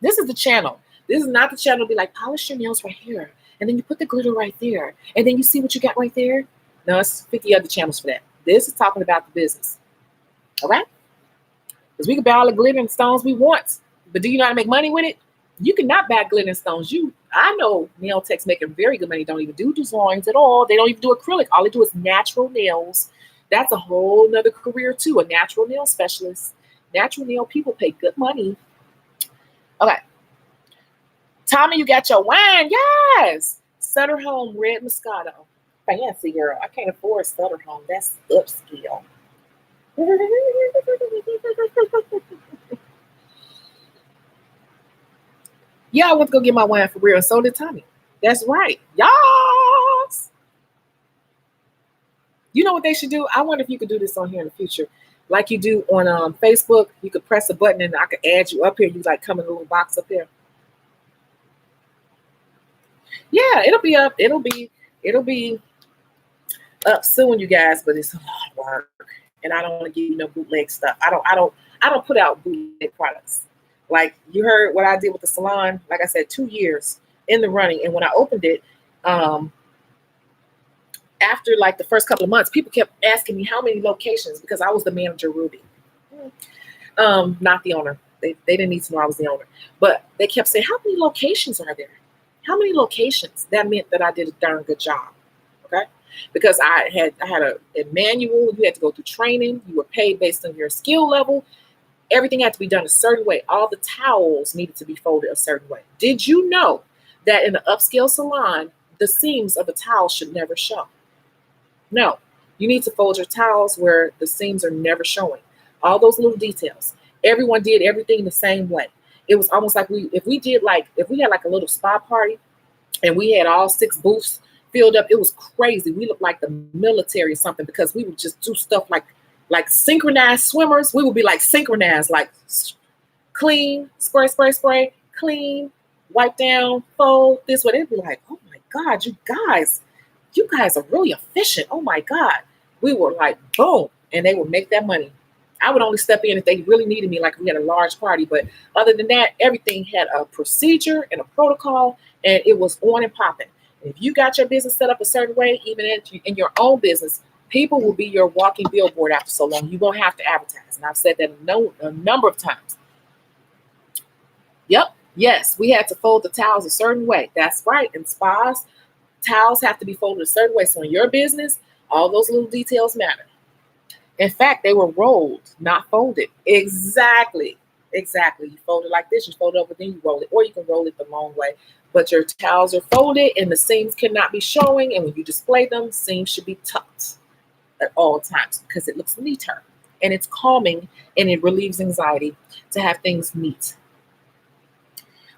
this is the channel. This is not the channel to be like, polish your nails right here, and then you put the glitter right there, and then you see what you got right there. No, it's 50 other channels for that. This is talking about the business. All right? Because we can buy all the glitter and stones we want, but do you know how to make money with it? You cannot buy glitter stones. I know nail techs making very good money. Don't even do designs at all. They don't even do acrylic. All they do is natural nails. That's a whole nother career too. A natural nail specialist. Natural nail people pay good money. Okay, Tommy, you got your wine? Yes. Sutter Home Red Moscato. Fancy girl. I can't afford Sutter Home. That's upscale. Yeah, I went to go get my wine for real. So did Tommy. That's right. Yes. You know what they should do? I wonder if you could do this on here in the future. Like you do on Facebook, you could press a button and I could add you up here. You like come in a little box up here. Yeah, it'll be up. It'll be up soon, you guys, but it's a lot of work. And I don't want to give you no bootleg stuff. I don't put out bootleg products. Like you heard what I did with the salon, like I said, 2 years in the running. And when I opened it, after like the first couple of months, people kept asking me how many locations because I was the manager, Ruby, not the owner. They didn't need to know I was the owner, but they kept saying, how many locations are there? How many locations? That meant that I did a darn good job. Okay. Because I had a manual. You had to go through training. You were paid based on your skill level. Everything had to be done a certain way. All the towels needed to be folded a certain way. Did you know that in an upscale salon, the seams of a towel should never show? No, you need to fold your towels where the seams are never showing. All those little details. Everyone did everything the same way. It was almost like if we had like a little spa party and we had all 6 booths filled up, it was crazy. We looked like the military or something because we would just do stuff like synchronized swimmers. We would be like synchronized, like clean, spray, clean, wipe down, fold, this way. They'd be like, oh my God, you guys are really efficient. Oh my God. We were like, boom. And they would make that money. I would only step in if they really needed me, like we had a large party. But other than that, everything had a procedure and a protocol, and it was on and popping. If you got your business set up a certain way, even in your own business, people will be your walking billboard after so long. You won't have to advertise. And I've said that a number of times. Yep. Yes, we had to fold the towels a certain way. That's right. In spas, towels have to be folded a certain way. So in your business, all those little details matter. In fact, they were rolled, not folded. Exactly. You fold it like this, you fold it over, then you roll it. Or you can roll it the long way. But your towels are folded and the seams cannot be showing. And when you display them, seams should be tucked at all times because it looks neater. And it's calming and it relieves anxiety to have things neat.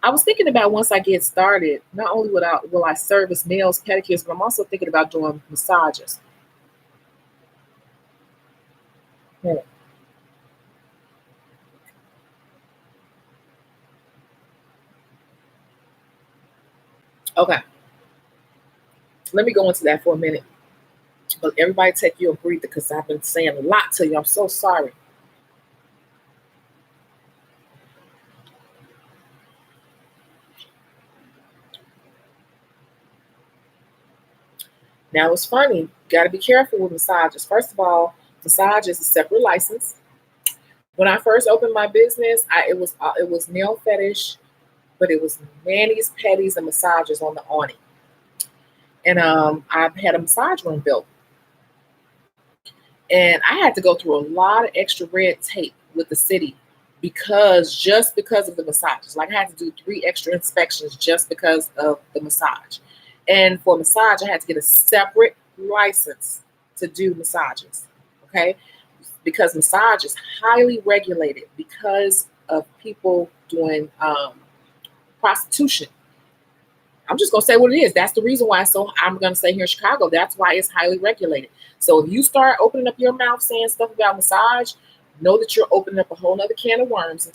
I was thinking about once I get started, not only will I service nails, pedicures, but I'm also thinking about doing massages. Okay, let me go into that for a minute. But everybody take you a breather because I've been saying a lot to you. I'm so sorry. Now it's funny. You got to be careful with massages. First of all, massage is a separate license. When I first opened my business, it was nail fetish, but it was manis, pedis, and massages on the awning. And I've had a massage room built. And I had to go through a lot of extra red tape with the city just because of the massages. Like I had to do 3 extra inspections just because of the massage. And for massage, I had to get a separate license to do massages. Okay. Because massage is highly regulated because of people doing prostitution. I'm just going to say what it is. That's the reason why. So I'm going to say here in Chicago, that's why it's highly regulated. So if you start opening up your mouth saying stuff about massage, know that you're opening up a whole other can of worms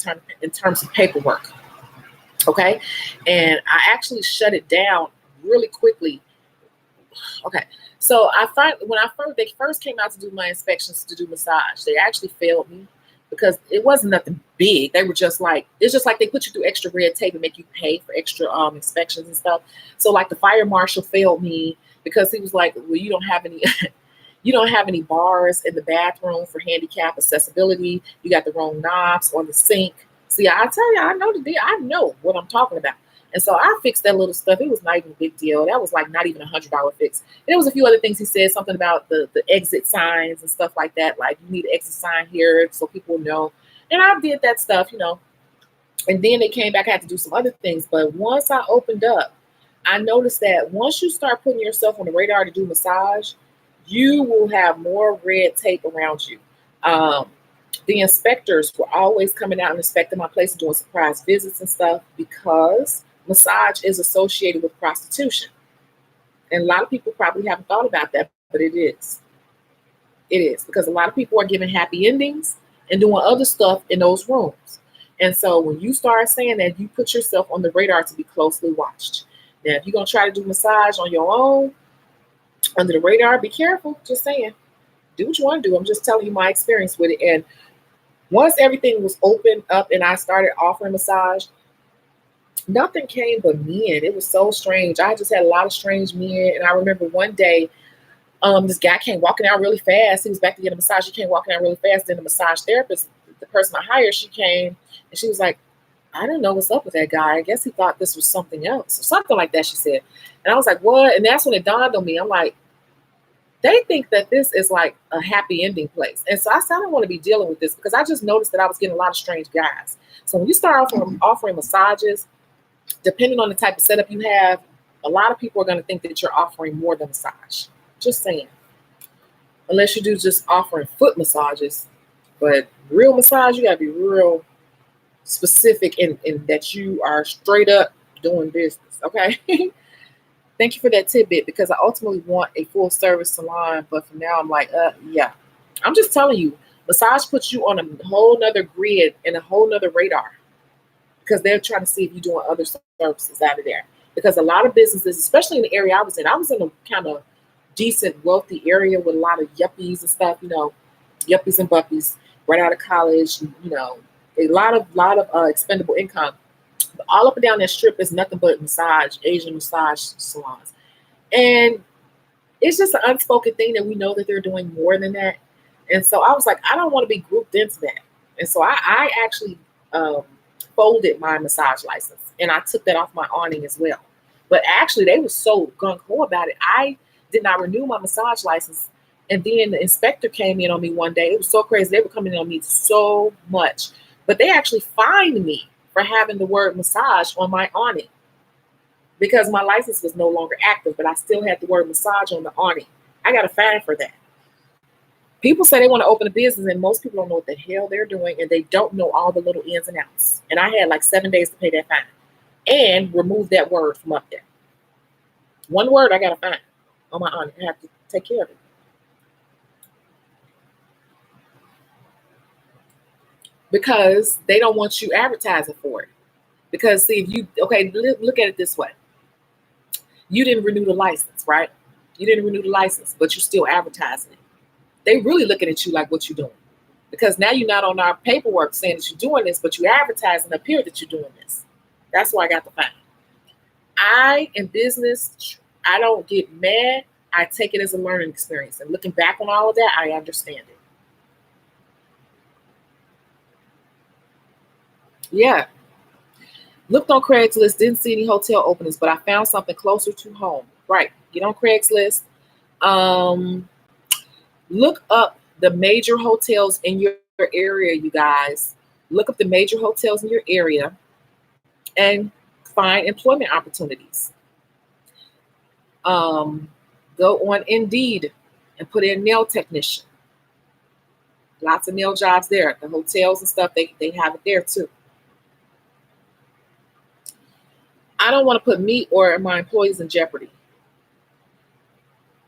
in terms of paperwork. Okay. And I actually shut it down really quickly. Okay. So they first came out to do my inspections to do massage, they actually failed me because it wasn't nothing big. They were just like, it's just like they put you through extra red tape and make you pay for extra inspections and stuff. So like the fire marshal failed me because he was like, well, you don't have any bars in the bathroom for handicap accessibility. You got the wrong knobs on the sink. See, I tell you, I know the deal. I know what I'm talking about. And so I fixed that little stuff. It was not even a big deal. That was like not even $100 fix. And there was a few other things he said, something about the exit signs and stuff like that. Like you need an exit sign here so people know. And I did that stuff, And then they came back. I had to do some other things. But once I opened up, I noticed that once you start putting yourself on the radar to do massage, you will have more red tape around you. The inspectors were always coming out and inspecting my place and doing surprise visits and stuff because massage is associated with prostitution. And a lot of people probably haven't thought about that, but it is. It is because a lot of people are giving happy endings and doing other stuff in those rooms. And so when you start saying that, you put yourself on the radar to be closely watched. Now, if you're going to try to do massage on your own, under the radar, be careful. Just saying. Do what you want to do. I'm just telling you my experience with it. And once everything was opened up and I started offering massage, nothing came but men. It was so strange. I just had a lot of strange men. And I remember one day, this guy came walking out really fast. He was back to get a massage. He came walking out really fast. Then the massage therapist, the person I hired, she came and she was like, I don't know what's up with that guy. I guess he thought this was something else or something like that, she said. And I was like, what? And that's when it dawned on me. I'm like, they think that this is like a happy ending place. And so I said, I don't want to be dealing with this because I just noticed that I was getting a lot of strange guys. So when you start offering massages, depending on the type of setup you have, a lot of people are going to think that you're offering more than massage. Just saying. Unless you do just offering foot massages. But real massage, you got to be real specific in that you are straight up doing business. Okay. Thank you for that tidbit because I ultimately want a full service salon. But for now, I'm like, yeah. I'm just telling you, massage puts you on a whole nother grid and a whole nother radar because they're trying to see if you're doing other services out of there. Because a lot of businesses, especially in the area I was in a kind of decent, wealthy area with a lot of yuppies and stuff, yuppies and buppies right out of college, a lot of expendable income. But all up and down that strip is nothing but Asian massage salons. And it's just an unspoken thing that we know that they're doing more than that. And so I was like, I don't want to be grouped into that. And so I actually folded my massage license and I took that off my awning as well. But actually, they were so gung-ho about it. I did not renew my massage license. And then the inspector came in on me one day. It was so crazy. They were coming in on me so much. But they actually fined me for having the word massage on my awning because my license was no longer active, but I still had the word massage on the awning. I got a fine for that. People say they want to open a business and most people don't know what the hell they're doing and they don't know all the little ins and outs. And I had like 7 days to pay that fine and remove that word from up there. One word, I got a fine on my awning. I have to take care of it. Because they don't want you advertising for it. Because see, look at it this way. You didn't renew the license, right? You didn't renew the license, but you're still advertising it. They really looking at you like what you're doing. Because now you're not on our paperwork saying that you're doing this, but you're advertising up here that you're doing this. That's why I got the fine. In business, I don't get mad. I take it as a learning experience. And looking back on all of that, I understand it. Yeah. Looked on Craigslist, didn't see any hotel openings, but I found something closer to home. Right. Get on Craigslist. Look up the major hotels in your area, you guys. Look up the major hotels in your area and find employment opportunities. Go on Indeed and put in nail technician. Lots of nail jobs there. The hotels and stuff, they have it there too. I don't want to put me or my employees in jeopardy.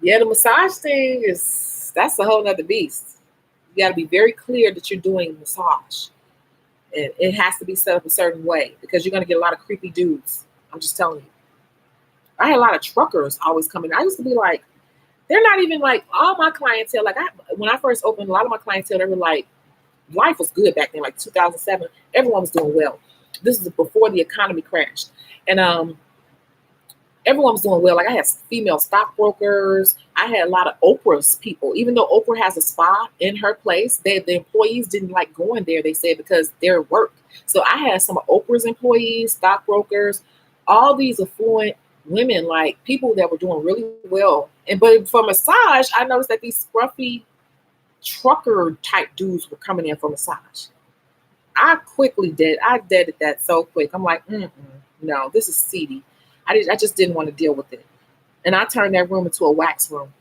Yeah, the massage thing that's a whole nother beast. You got to be very clear that you're doing massage. And it has to be set up a certain way because you're going to get a lot of creepy dudes. I'm just telling you. I had a lot of truckers always coming. I used to be like, they're not even like all my clientele. Like when I first opened, a lot of my clientele, they were like, life was good back then, like 2007. Everyone was doing well. This is before the economy crashed. And everyone was doing well. Like I had female stockbrokers. I had a lot of Oprah's people. Even though Oprah has a spa in her place, the employees didn't like going there, they said, because their work. So I had some of Oprah's employees, stockbrokers, all these affluent women, like people that were doing really well. But for massage, I noticed that these scruffy trucker type dudes were coming in for massage. I deaded that so quick. I'm like, no, this is seedy. I just didn't want to deal with it. And I turned that room into a wax room.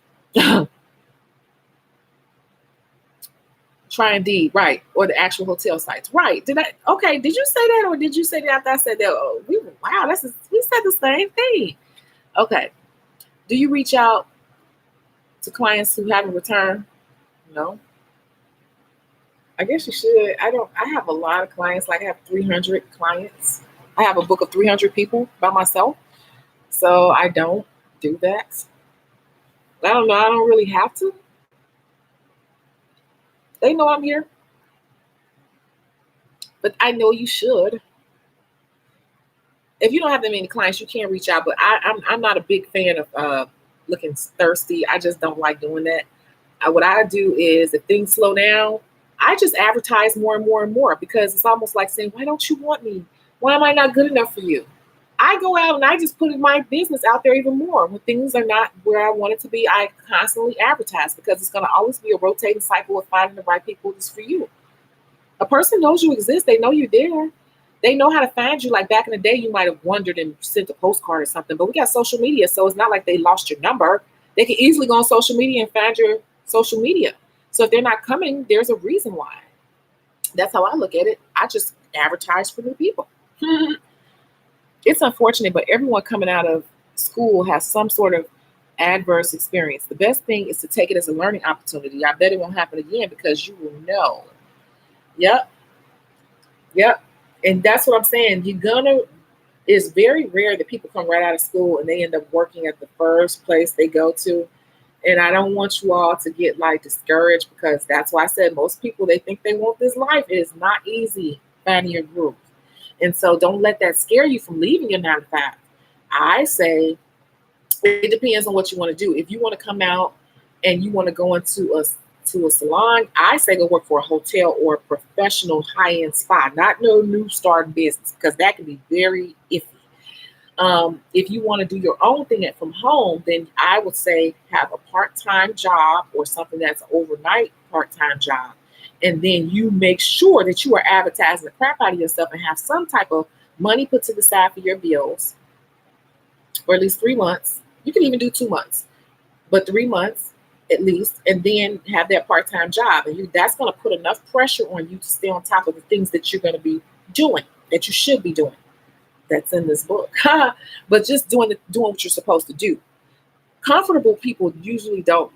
Try Indeed, right. Or the actual hotel sites. Right. Did you say that, or did you say that after I said that? Oh, we said the same thing. Okay. Do you reach out to clients who haven't returned? No. I guess you should. I have a lot of clients. Like I have 300 clients. I have a book of 300 people by myself. So I don't do that. I don't know. I don't really have to. They know I'm here. But I know you should. If you don't have that many clients, you can't reach out. But I'm not a big fan of looking thirsty. I just don't like doing that. What I do is, if things slow down, I just advertise more and more and more, because it's almost like saying, why don't you want me? Why am I not good enough for you? I go out and I just put my business out there even more. When things are not where I want it to be, I constantly advertise, because it's going to always be a rotating cycle of finding the right people just for you. A person knows you exist. They know you're there. They know how to find you. Like back in the day, you might have wondered and sent a postcard or something, but we got social media. So it's not like they lost your number. They can easily go on social media and find your social media. So if they're not coming, there's a reason why. That's how I look at it. I just advertise for new people. It's unfortunate, but everyone coming out of school has some sort of adverse experience. The best thing is to take it as a learning opportunity. I bet it won't happen again, because you will know. Yep. And that's what I'm saying. It's very rare that people come right out of school and they end up working at the first place they go to. And I don't want you all to get like discouraged, because that's why I said most people, they think they want this life. It is not easy finding your group. And so don't let that scare you from leaving your 9 to 5. I say it depends on what you want to do. If you want to come out and you want to go into a salon, I say go work for a hotel or a professional high-end spa, not no new starting business, because that can be very iffy. If you want to do your own thing from home, then I would say have a part-time job or something that's an overnight part-time job. And then you make sure that you are advertising the crap out of yourself and have some type of money put to the side for your bills for at least 3 months. You can even do 2 months, but 3 months at least, and then have that part-time job. And that's going to put enough pressure on you to stay on top of the things that you're going to be doing, that you should be doing. That's in this book. But just doing what you're supposed to do. Comfortable people usually don't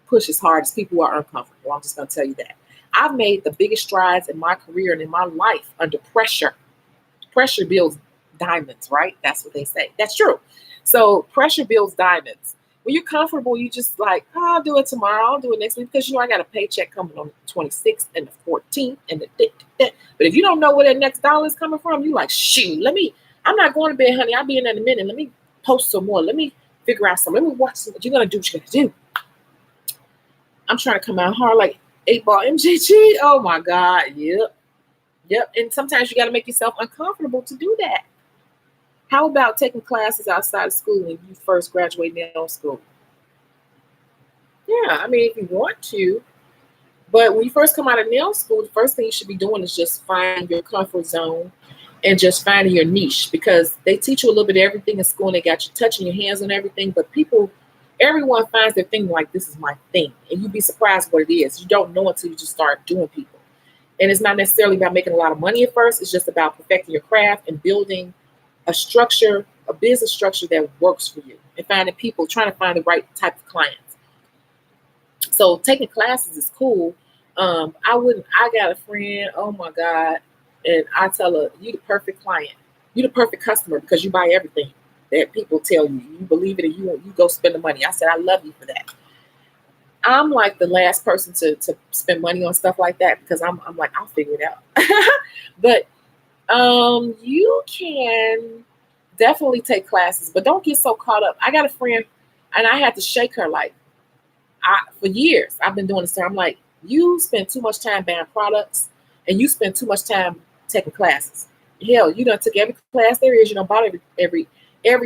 push as hard as people who are uncomfortable. I'm just going to tell you that. I've made the biggest strides in my career and in my life under pressure. Pressure builds diamonds, right? That's what they say. That's true. So pressure builds diamonds. When you're comfortable, you just like, I'll do it tomorrow. I'll do it next week, because I got a paycheck coming on the 26th and the 14th and the. But if you don't know where that next dollar is coming from, you like, shoot, I'm not going to bed, honey. I'll be in a minute. Let me post some more. Let me figure out something. Let me watch some. What you're going to do what you're going to do. I'm trying to come out hard like 8-ball MJG. Oh my God. Yep. And sometimes you got to make yourself uncomfortable to do that. How about taking classes outside of school when you first graduate nail school? Yeah, I mean, if you want to. But when you first come out of nail school, the first thing you should be doing is just finding your comfort zone and just finding your niche, because they teach you a little bit of everything in school and they got you touching your hands on everything. But everyone finds their thing like, this is my thing. And you'd be surprised what it is. You don't know until you just start doing people. And it's not necessarily about making a lot of money at first. It's just about perfecting your craft and building a business structure that works for you, and finding people, trying to find the right type of clients. So taking classes is cool. I got a friend, oh my God, and I tell her, you the perfect client. You the perfect customer, because you buy everything that people tell you. You believe it and you go spend the money. I said, I love you for that. I'm like the last person to spend money on stuff like that, because I'm like, I'll figure it out. But you can definitely take classes, but don't get so caught up. I got a friend, and I had to shake her like, for years, I've been doing this. I'm like, you spend too much time buying products, and you spend too much time taking classes. Hell, you done took every class there is. You done bought every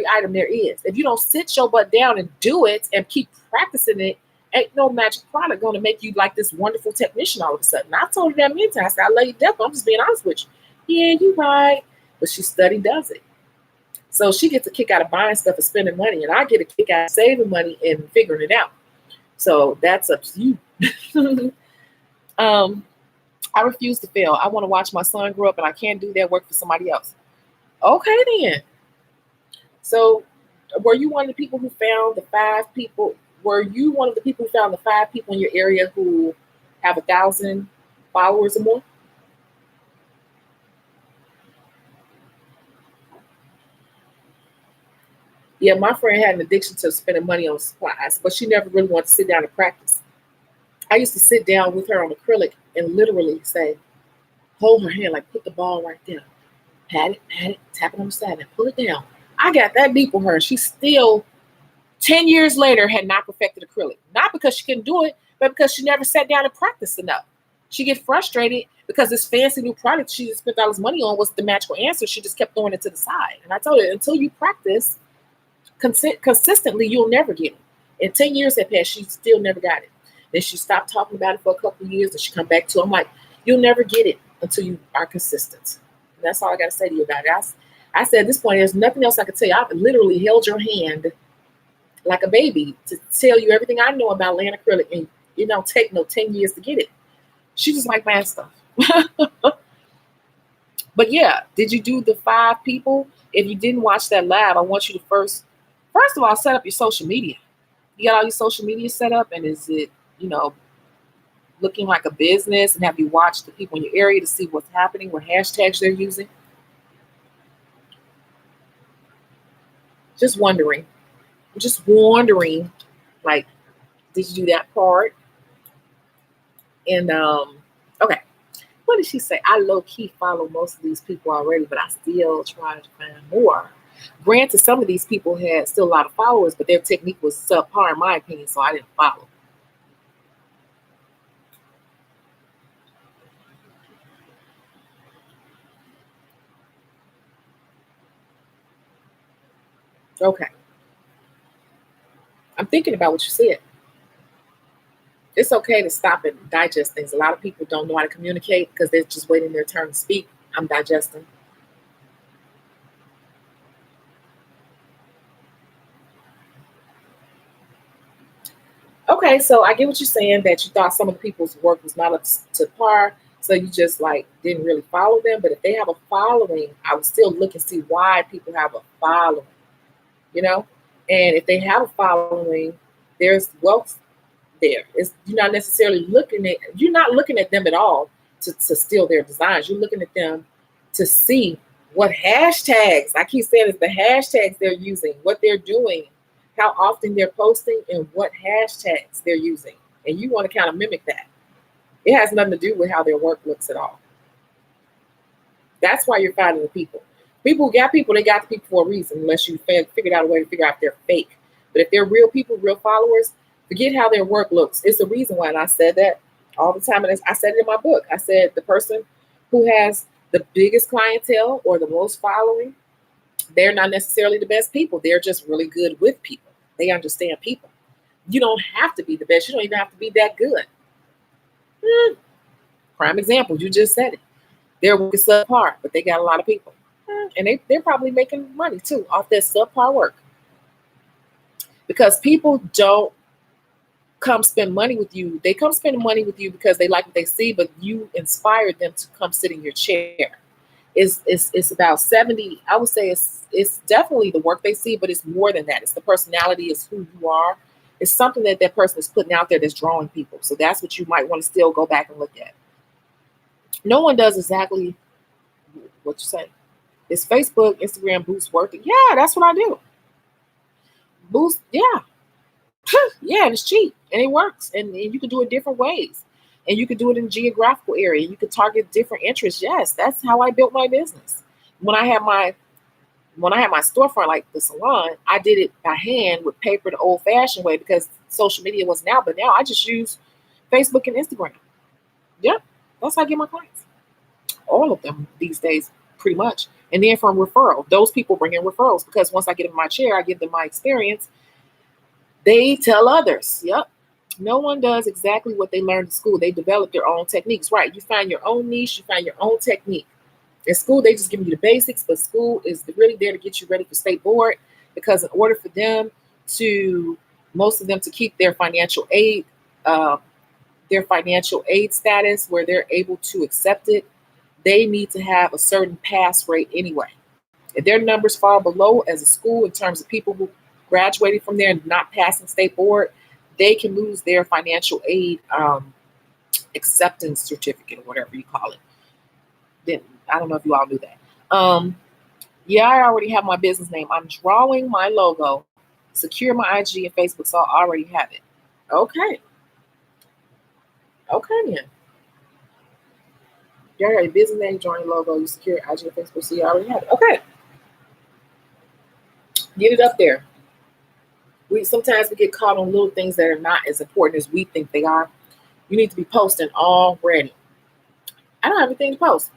item there is. If you don't sit your butt down and do it and keep practicing it, ain't no magic product going to make you like this wonderful technician all of a sudden. I told her that many times. I said, I love you death. I'm just being honest with you. Yeah, you right. But she study does it. So she gets a kick out of buying stuff and spending money, and I get a kick out of saving money and figuring it out. So that's up to you. I refuse to fail. I want to watch my son grow up, and I can't do that work for somebody else. Okay, then. So were you one of the people who found the 5 people? Were you one of the people who found the 5 people in your area who have 1,000 followers or more? Yeah, my friend had an addiction to spending money on supplies, but she never really wanted to sit down and practice. I used to sit down with her on acrylic and literally say, hold her hand, like put the ball right there. Pat it, tap it on the side, and pull it down. I got that deep with her. She still, 10 years later, had not perfected acrylic. Not because she couldn't do it, but because she never sat down and practiced enough. She get frustrated because this fancy new product she just spent all this money on was the magical answer. She just kept throwing it to the side. And I told her, until you practice consistently, you'll never get it. And 10 years had passed, she still never got it. Then she stopped talking about it for a couple of years, and she come back to it. I'm like, you'll never get it until you are consistent. And that's all I got to say to you about it. I said at this point, there's nothing else I could tell you. I've literally held your hand like a baby to tell you everything I know about laying acrylic, and it don't take no 10 years to get it. She just like bad stuff. But yeah, did you do the 5 people? If you didn't watch that live, I want you to first of all, set up your social media. You got all your social media set up, and is it, looking like a business? And have you watched the people in your area to see what's happening, what hashtags they're using? Just wondering, like, did you do that part? And okay, what did she say? I low-key follow most of these people already, but I still try to find more. Granted, some of these people had still a lot of followers, but their technique was subpar in my opinion, so I didn't follow. Okay. I'm thinking about what you said. It's okay to stop and digest things. A lot of people don't know how to communicate because they're just waiting their turn to speak. I'm digesting. Okay, so I get what you're saying, that you thought some of the people's work was not up to par, so you just like didn't really follow them. But if they have a following, I would still look and see why people have a following, you know? And if they have a following, there's wealth there. You're not looking at them at all to steal their designs. You're looking at them to see what hashtags, I keep saying it's the hashtags they're using, what they're doing, how often they're posting, and what hashtags they're using. And you want to kind of mimic that. It has nothing to do with how their work looks at all. That's why you're finding the people. People who got people, they got the people for a reason, unless you figured out a way to figure out if they're fake. But if they're real people, real followers, forget how their work looks. It's the reason why. And I said that all the time. And I said it in my book. I said the person who has the biggest clientele or the most following, they're not necessarily the best people. They're just really good with people. They understand people. You don't have to be the best. You don't even have to be that good. Prime example, you just said it. Their work is subpar, but they got a lot of people. And they're probably making money too off that subpar work. Because people don't come spend money with you. They come spend money with you because they like what they see, but you inspired them to come sit in your chair. It's about 70. I would say it's definitely the work they see, but it's more than that. It's the personality, it's who you are. It's something that person is putting out there that's drawing people. So that's what you might want to still go back and look at. No one does exactly what you say. It's Facebook, Instagram boost working. Yeah, that's what I do. Boost, yeah. Yeah, and it's cheap and it works. And you can do it different ways. And you could do it in a geographical area. You could target different interests. Yes, that's how I built my business. When I had my When I had my storefront, like the salon, I did it by hand with paper the old fashioned way because social media wasn't out. But now I just use Facebook and Instagram. Yep, that's how I get my clients. All of them these days, pretty much. And then from referral, those people bring in referrals because once I get in my chair, I give them my experience. They tell others. Yep. No one does exactly what they learned in school. They develop their own techniques. Right. You find your own niche, you find your own technique. In school, they just give you the basics, but school is really there to get you ready for state board because in order for them to, most of them to keep uh, their financial aid status where they're able to accept it, they need to have a certain pass rate anyway. If their numbers fall below as a school in terms of people who graduated from there and not passing state board, they can lose their financial aid acceptance certificate or whatever you call it. Then I don't know if you all knew that. Yeah, I already have my business name. I'm drawing my logo, secure my IG and Facebook, so I already have it. Okay. Okay then. You already have a business name, drawing logo, you secure IG and Facebook, so you already have it. Okay. Get it up there. Sometimes we get caught on little things that are not as important as we think they are. You need to be posting already. I don't have anything to post.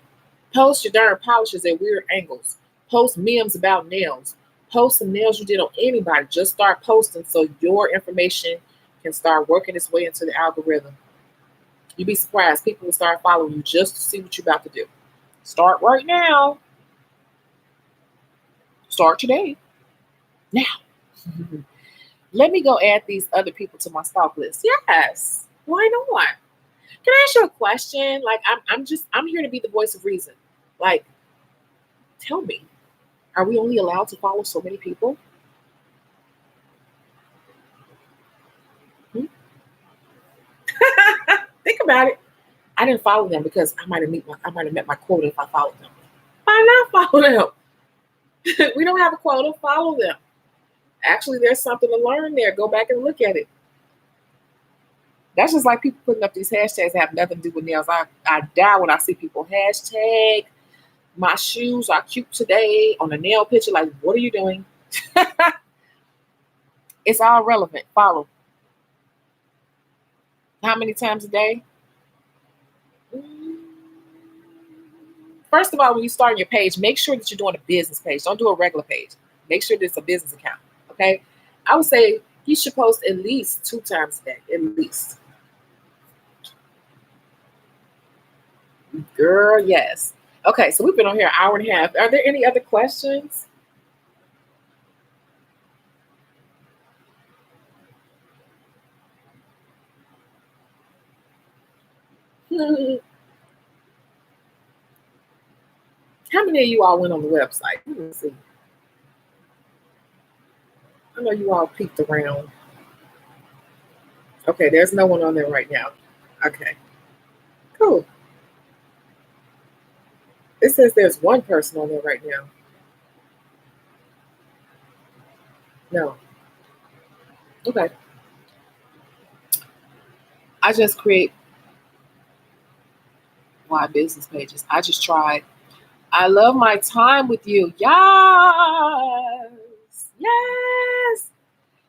Post your darn polishes at weird angles. Post memes about nails. Post some nails you did on anybody. Just start posting so your information can start working its way into the algorithm. You'd be surprised. People will start following you just to see what you're about to do. Start right now. Start today. Now. Let me go add these other people to my stalk list. Yes. Why not? Can I ask you a question? Like I'm here to be the voice of reason. Like, tell me, are we only allowed to follow so many people? Hmm? Think about it. I didn't follow them because I might have met my quota if I followed them. Why not follow them? We don't have a quota. Follow them. Actually, there's something to learn there. Go back and look at it. That's just like people putting up these hashtags that have nothing to do with nails. I die when I see people hashtag my shoes are cute today on a nail picture. Like, what are you doing? It's all relevant. Follow. How many times a day? First of all, when you start your page, make sure that you're doing a business page. Don't do a regular page. Make sure that it's a business account. Okay. I would say you should post at least 2 times a day. At least. Girl, yes. Okay, so we've been on here an hour and a half. Are there any other questions? How many of you all went on the website? Let me see. I know you all peeked around. Okay, there's no one on there right now. Okay, cool. It says there's one person on there right now. No. Okay. I just create my business pages. I just tried. I love my time with you. Yes. Yes.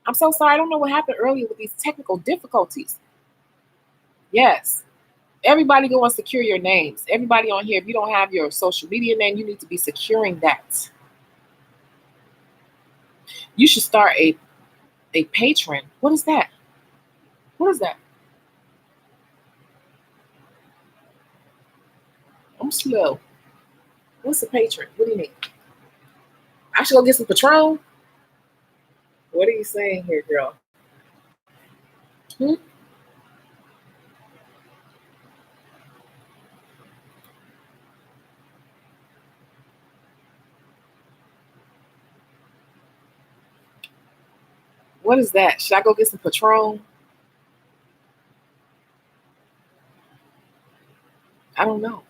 I'm so sorry. I don't know what happened earlier with these technical difficulties. Yes. Everybody go and secure your names. Everybody on here, if you don't have your social media name, you need to be securing that. You should start a patron. What is that? What is that? I'm slow. What's a patron? What do you mean? I should go get some Patron? What are you saying here, girl? Hmm? What is that? Should I go get some Patron? I don't know.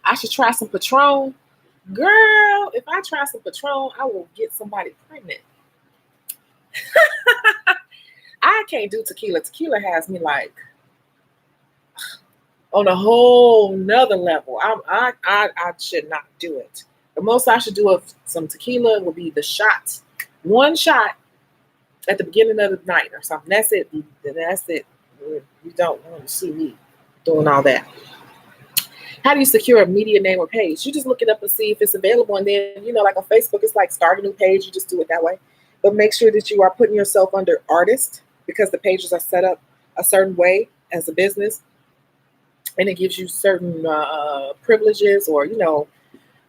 I should try some Patron. Girl, if I try some Patron, I will get somebody pregnant. I can't do tequila. Tequila has me like, on a whole nother level. I should not do it. The most I should do of some tequila would be the shot, one shot at the beginning of the night or something. That's it. That's it. You don't want to see me doing all that. How do you secure a media name or page? You just look it up and see if it's available. And then, like on Facebook, it's like start a new page. You just do it that way. But make sure that you are putting yourself under artist because the pages are set up a certain way as a business. And it gives you certain privileges or,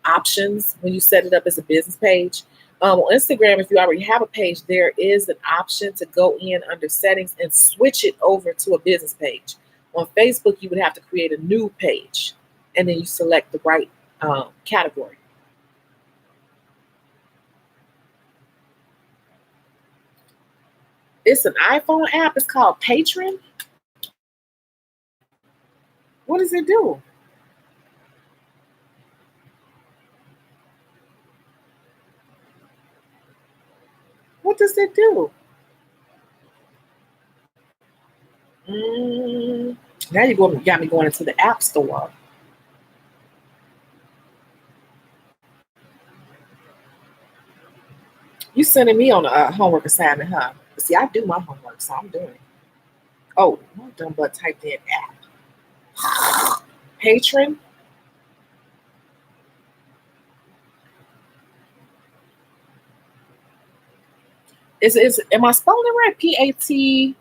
options when you set it up as a business page. On Instagram, if you already have a page, there is an option to go in under settings and switch it over to a business page. On Facebook, you would have to create a new page and then you select the right category. It's an iPhone app. It's called Patreon. What does it do? What does it do? Now you got me going into the app store. You sending me on a homework assignment, huh? But see, I do my homework, so I'm doing it. Oh, my dumb butt typed in app. Patron. Am I spelling it right? P-A-T.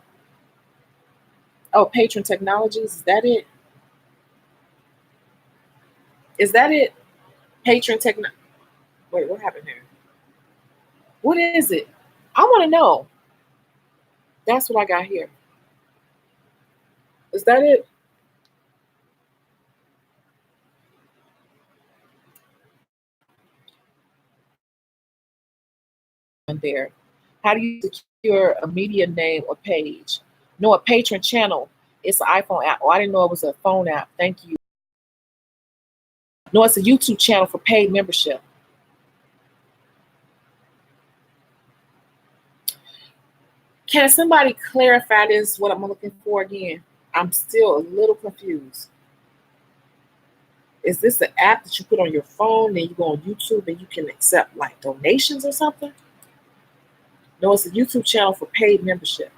Oh, Patron Technologies. Is that it? Is that it? Patron Techno. Wait, what happened here? What is it? I want to know. That's what I got here. Is that it? There. How do you secure a media name or page? No, a patron channel. It's an iPhone app. Oh, I didn't know it was a phone app. Thank you. No, it's a YouTube channel for paid membership. Can somebody clarify this? What I'm looking for again? I'm still a little confused. Is this an app that you put on your phone, then you go on YouTube and you can accept like donations or something? No, it's a YouTube channel for paid membership.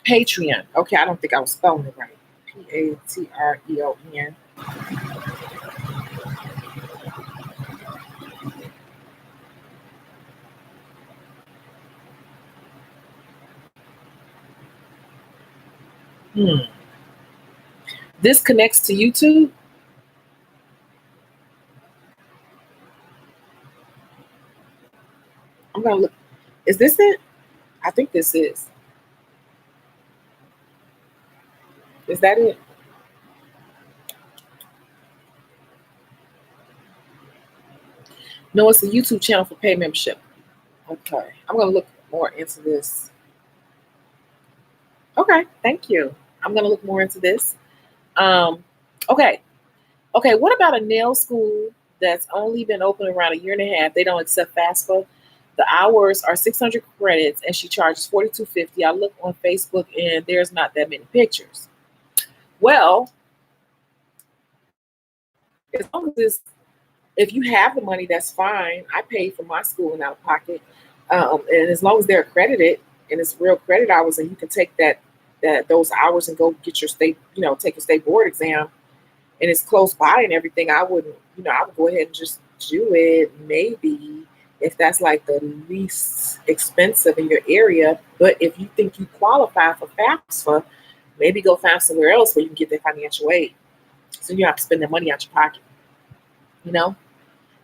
Patreon. Okay, I don't think I was spelling it right. Patreon. This connects to YouTube. I'm gonna look. Is this it? I think this is. Is that it? No, it's a YouTube channel for paid membership. Okay, I'm gonna look more into this. Okay, thank you. I'm gonna look more into this. Um, okay, okay. What about a nail school that's only been open around a year and a half? They don't accept FAFSA. The hours are 600 credits, and she charges 42.50. I look on Facebook, and there's not that many pictures. Well, as long as if you have the money, that's fine. I paid for my schooling out of pocket, and as long as they're accredited and it's real credit hours, and you can take those hours and go get your state, take your state board exam, and it's close by and everything. I would go ahead and just do it. Maybe if that's like the least expensive in your area, but if you think you qualify for FAFSA, maybe go find somewhere else where you can get that financial aid, so you don't have to spend the money out your pocket. You know.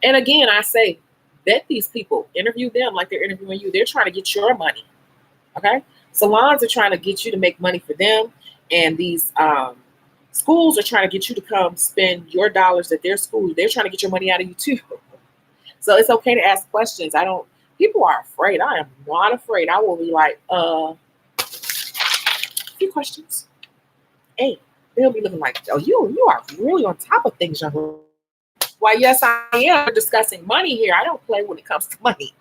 And again, I say, vet these people, interview them like they're interviewing you. They're trying to get your money. Okay. Salons are trying to get you to make money for them. And these schools are trying to get you to come spend your dollars at their school. They're trying to get your money out of you too. So it's okay to ask questions. People are afraid. I am not afraid. I will be like, a few questions. Hey, They'll be looking like, oh, you are really on top of things, young lady. Why, yes, I am. We're discussing money here. I don't play when it comes to money.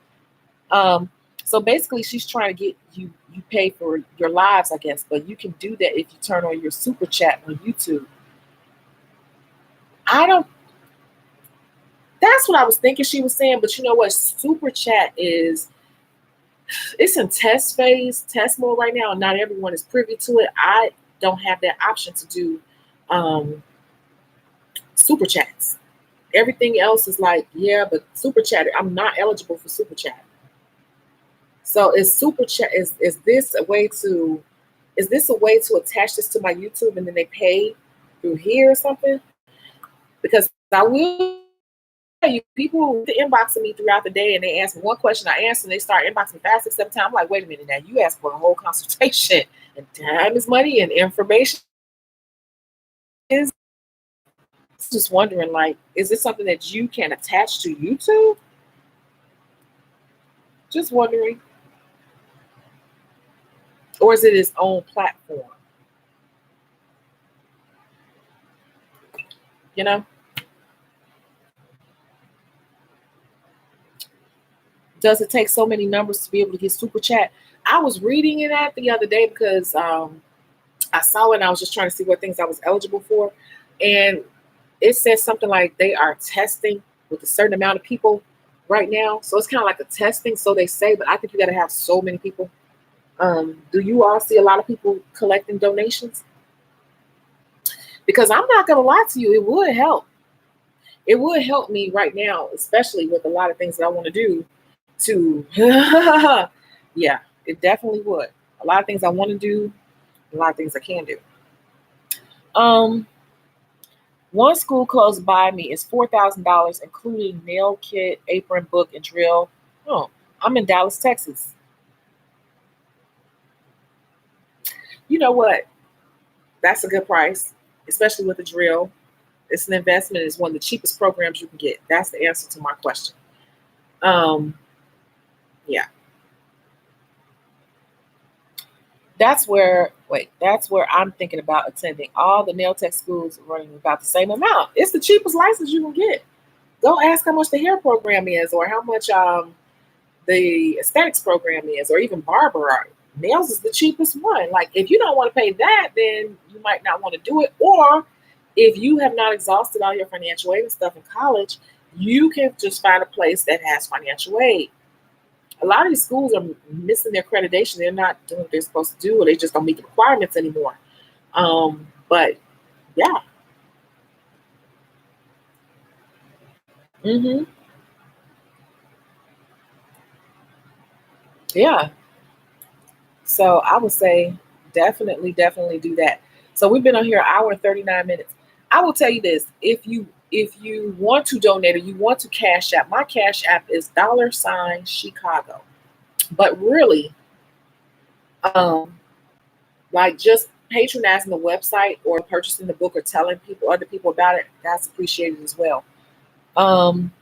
Um, so basically, she's trying to get you pay for your lives, I guess. But you can do that if you turn on your super chat on YouTube. I don't. That's what I was thinking she was saying. But you know what? Super chat is, it's in test mode right now, and not everyone is privy to it. I don't have that option to do um, super chats. Everything else is like, yeah, but super chat, I'm not eligible for super chat. So is super chat, is this a way to attach this to my YouTube and then they pay through here or something? Because I will tell you, people inboxing me throughout the day and they ask me one question, I answer, and they start inboxing 5, 6, 7 times. I'm like, wait a minute, now you asked for a whole consultation, and time is money and information is. Just wondering, like, is this something that you can attach to YouTube? Just wondering. Or is it its own platform? You know? Does it take so many numbers to be able to get super chat? I was reading it at the other day because I saw it and I was just trying to see what things I was eligible for. And it says something like they are testing with a certain amount of people right now. So it's kind of like a testing, so they say, but I think you got to have so many people. Do you all see a lot of people collecting donations? Because I'm not going to lie to you, it would help. It would help me right now, especially with a lot of things that I want to do to, yeah, it definitely would. A lot of things I want to do, a lot of things I can do. Um, One school close by me is $4,000, including nail kit, apron, book, and drill. Oh, I'm in Dallas, Texas. You know what? That's a good price, especially with the drill. It's an investment. It's one of the cheapest programs you can get. That's the answer to my question. Um, yeah, that's where I'm thinking about attending. All the nail tech schools are running about the same amount. It's the cheapest license you can get. Go ask how much the hair program is, or how much the aesthetics program is, or even barber art. Nails is the cheapest one. Like, if you don't want to pay that, then you might not want to do it. Or if you have not exhausted all your financial aid and stuff in college, you can just find a place that has financial aid. A lot of these schools are missing their accreditation. They're not doing what they're supposed to do, or they just don't meet the requirements anymore. But yeah. hmm yeah. So I would say definitely do that. So we've been on here an hour and 39 minutes. I will tell you this: if you want to donate or you want to cash app, my cash app is $Chicago. But really, um, like, just patronizing the website or purchasing the book or telling other people about it, that's appreciated as well. Um,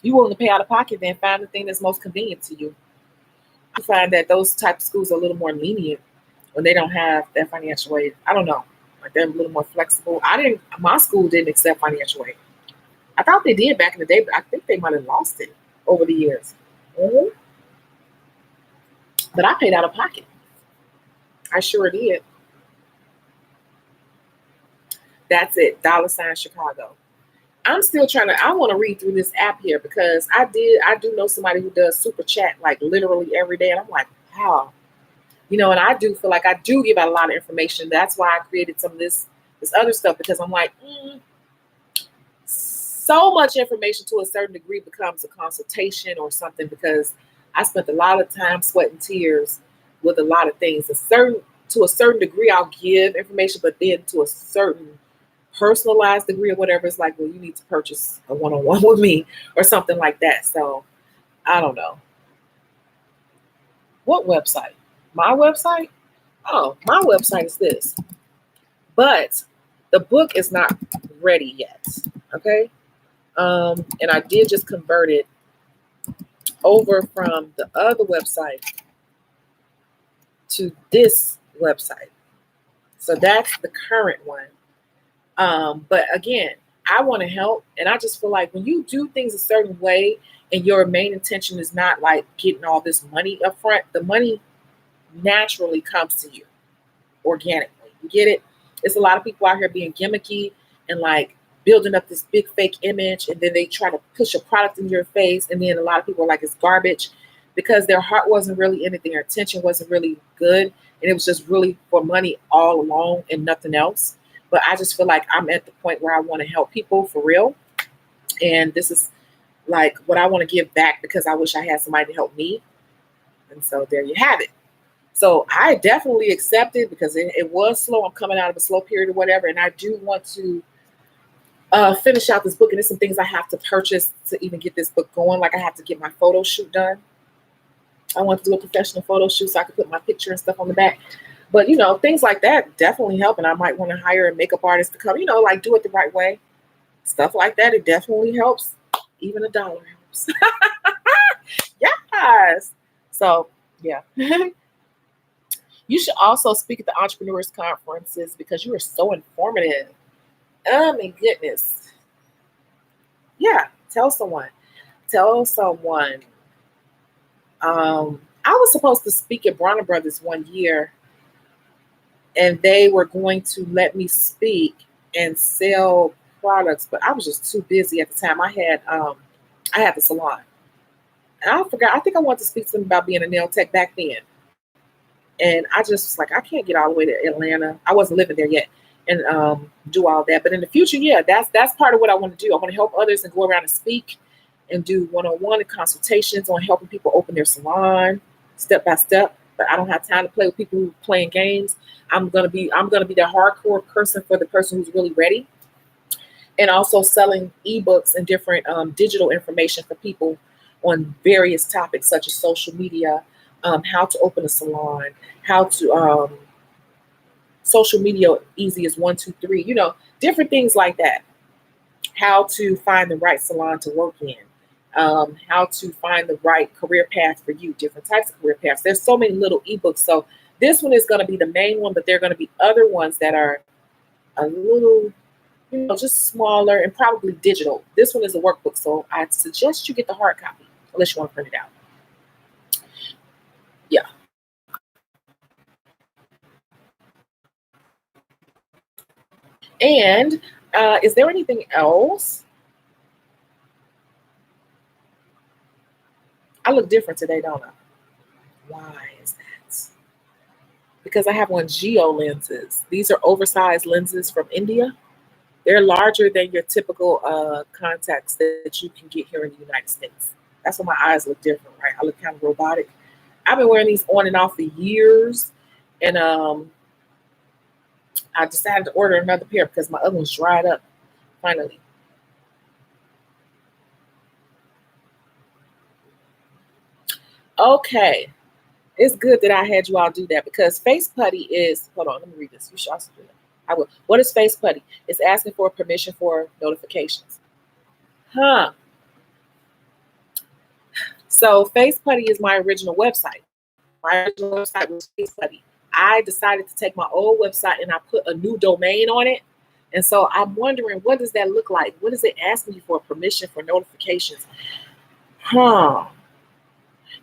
you willing to pay out of pocket, then find the thing that's most convenient to you. I find that those type of schools are a little more lenient when they don't have that financial aid. I don't know. Like, they're a little more flexible. My school didn't accept financial aid. I thought they did back in the day, but I think they might have lost it over the years. Mhm. But I paid out of pocket. I sure did. That's it. $Chicago. I'm still I want to read through this app here because I do know somebody who does super chat like literally every day. And I'm like, wow. And I do feel like I do give out a lot of information. That's why I created some of this other stuff, because I'm like, so much information to a certain degree becomes a consultation or something, because I spent a lot of time, sweat, and tears with a lot of things. To a certain degree, I'll give information, but then to a certain personalized degree or whatever, it's like, well, you need to purchase a one-on-one with me or something like that. So I don't know. What website? My website? Oh, my website is this. But the book is not ready yet. Okay. And I did just convert it over from the other website to this website. So that's the current one. But again, I want to help. And I just feel like when you do things a certain way and your main intention is not like getting all this money up front, the money naturally comes to you organically. You get it? It's a lot of people out here being gimmicky and like building up this big fake image, and then they try to push a product in your face, and then a lot of people are like it's garbage because their heart wasn't really anything, their intention wasn't really good, and it was just really for money all along and nothing else. But I just feel like I'm at the point where I want to help people for real, and this is like what I want to give back because I wish I had somebody to help me, and so there you have it. So I definitely accept it because it was slow. I'm coming out of a slow period or whatever. And I do want to finish out this book. And there's some things I have to purchase to even get this book going. Like I have to get my photo shoot done. I want to do a professional photo shoot so I can put my picture and stuff on the back. But, you know, things like that definitely help. And I might want to hire a makeup artist to come, you know, like do it the right way. Stuff like that. It definitely helps. Even $1 helps. Yes. So, yeah. You should also speak at the entrepreneurs conferences because you are so informative. Oh my goodness. Yeah, tell someone. Tell someone. I was supposed to speak at Bronner Brothers one year, and they were going to let me speak and sell products, but I was just too busy at the time. I had the salon. And I forgot, I think I wanted to speak to them about being a nail tech back then. And I just was like, I can't get all the way to Atlanta. I wasn't living there yet and do all that. But in the future, yeah, that's part of what I want to do. I want to help others and go around and speak and do one-on-one consultations on helping people open their salon step by step. But I don't have time to play with people who are playing games. I'm gonna be the hardcore person for the person who's really ready. And also selling ebooks and different digital information for people on various topics such as social media, how to open a salon, how to social media easy as 1, 2, 3, you know, different things like that. How to find the right salon to work in, how to find the right career path for you, different types of career paths. There's so many little ebooks. So this one is going to be the main one, but there are going to be other ones that are a little, you know, just smaller and probably digital. This one is a workbook, so I suggest you get the hard copy unless you want to print it out. Yeah. And is there anything else? I look different today, don't I? Why is that? Because I have on geo lenses. These are oversized lenses from India. They're larger than your typical contacts that you can get here in the United States. That's why my eyes look different, right? I look kind of robotic. I've been wearing these on and off for years, and I decided to order another pair because my other one's dried up finally. Okay, it's good that I had you all do that because face putty is, hold on, let me read this. You should also do that. I will. What is face putty? It's asking for permission for notifications. Huh. So face putty is my original website. My original website was face putty. I decided to take my old website and I put a new domain on it. And so I'm wondering, what does that look like? What is it asking you for permission for notifications? Huh.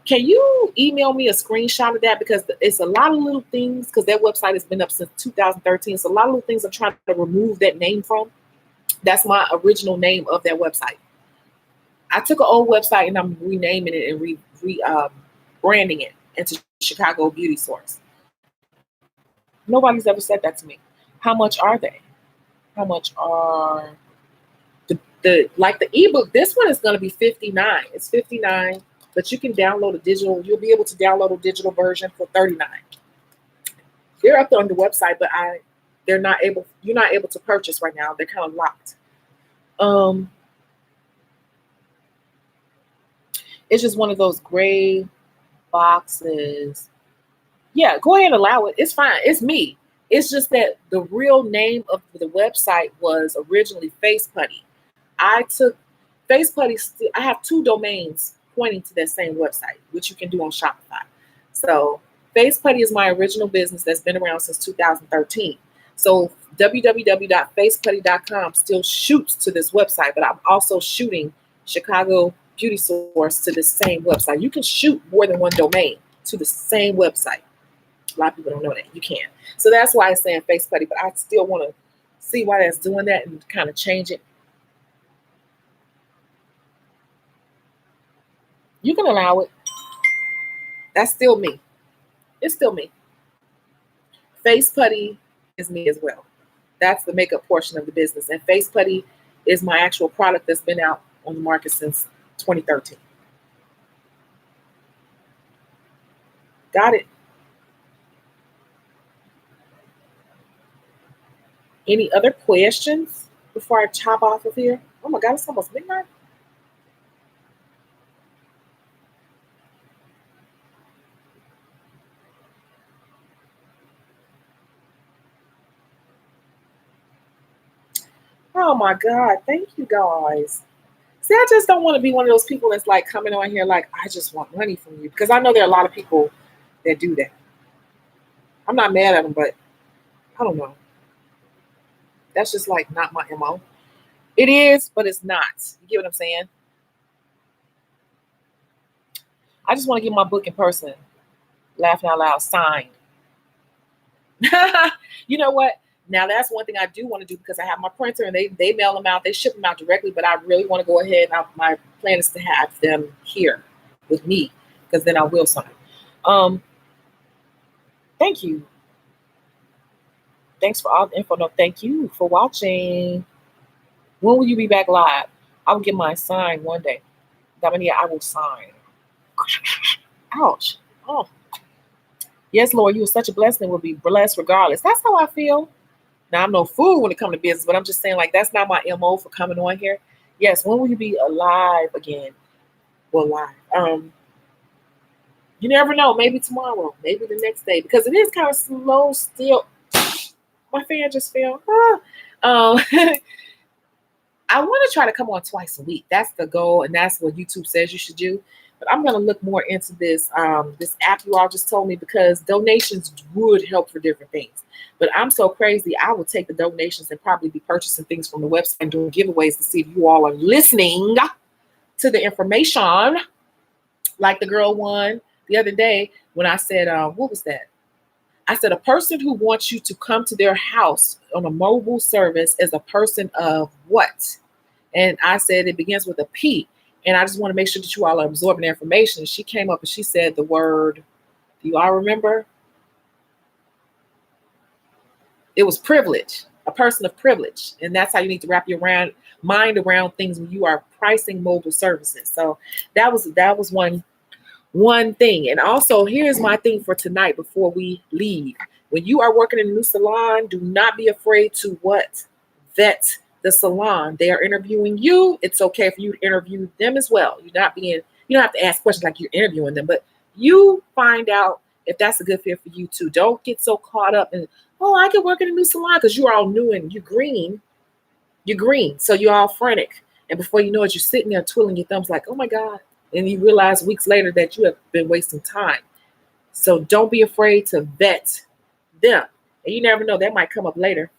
Can you email me a screenshot of that? Because it's a lot of little things, because that website has been up since 2013. So a lot of little things I'm trying to remove that name from. That's my original name of that website. I took an old website and I'm renaming it and branding it into Chicago Beauty Source. Nobody's ever said that to me. How much are they? How much are the like the ebook? This one is going to be $59. It's $59, but you can download a digital. You'll be able to download a digital version for $39. They're up there on the website, but you're not able to purchase right now. They're kind of locked. It's just one of those gray boxes. Yeah, go ahead and allow it. It's fine. It's me. It's just that the real name of the website was originally Face Putty. I took Face Putty. I have 2 domains pointing to that same website, which you can do on Shopify. So Face Putty is my original business that's been around since 2013. So www.faceputty.com still shoots to this website, but I'm also shooting Chicago Beauty Source to the same website. You can shoot more than one domain to the same website. A lot of people don't know that. You can. So that's why I'm saying Face Putty, but I still want to see why that's doing that and kind of change it. You can allow it. That's still me. It's still me. Face Putty is me as well. That's the makeup portion of the business. And Face Putty is my actual product that's been out on the market since 2013. Got it? Any other questions before I chop off of here? Oh my God, it's almost midnight. Oh my God, thank you guys. See, I just don't want to be one of those people that's like coming on here like, I just want money from you. Because I know there are a lot of people that do that. I'm not mad at them, but I don't know. That's just like not my MO. It is, but it's not. You get what I'm saying? I just want to get my book in person. Laughing out loud, signed. You know what? Now that's one thing I do want to do because I have my printer and they mail them out, they ship them out directly, but I really want to go ahead and my plan is to have them here with me because then I will sign. Thank you. Thanks for all the info. No, thank you for watching. When will you be back live? I will get mine signed one day. Dominique, I will sign. Ouch. Oh. Yes, Lord, you are such a blessing. Will be blessed regardless. That's how I feel. Now, I'm no fool when it comes to business, but I'm just saying, like, that's not my MO for coming on here. Yes, when will you be alive again? Well, live. You never know. Maybe tomorrow. Maybe the next day. Because it is kind of slow still. My fan just fell. I want to try to come on twice a week. That's the goal, and that's what YouTube says you should do. But I'm going to look more into this this app you all just told me because donations would help for different things. But I'm so crazy, I would take the donations and probably be purchasing things from the website and doing giveaways to see if you all are listening to the information. Like the girl one the other day when I said, what was that? I said, a person who wants you to come to their house on a mobile service is a person of what? And I said, it begins with a P. And I just want to make sure that you all are absorbing the information. And she came up and she said the word, do you all remember? It was privilege, a person of privilege. And that's how you need to wrap your mind around things when you are pricing mobile services. So that was one thing. And also, here's my thing for tonight before we leave. When you are working in a new salon, do not be afraid to what? Vet the salon. They are interviewing you. It's okay for you to interview them as well. You don't have to ask questions like you're interviewing them, but you find out if that's a good fit for you too. Don't get so caught up in, oh, I can work in a new salon because you're all new and you're green. You're green. So you're all frantic. And before you know it, you're sitting there twiddling your thumbs like, oh my God. And you realize weeks later that you have been wasting time. So don't be afraid to vet them. And you never know, that might come up later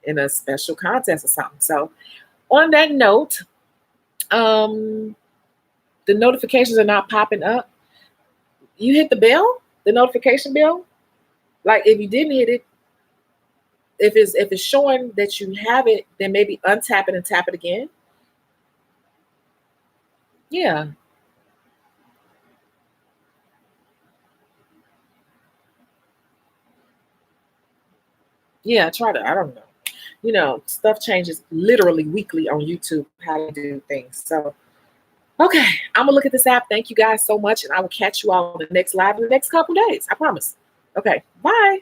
in a special contest or something. So on that note, the notifications are not popping up. You hit the bell, the notification bell. Like if you didn't hit it, if it's showing that you have it, then maybe untap it and tap it again. Yeah. Yeah, try to, I don't know. Stuff changes literally weekly on YouTube, how to do things. So, okay, I'm going to look at this app. Thank you guys so much. And I will catch you all on the next live in the next couple days. I promise. Okay, bye.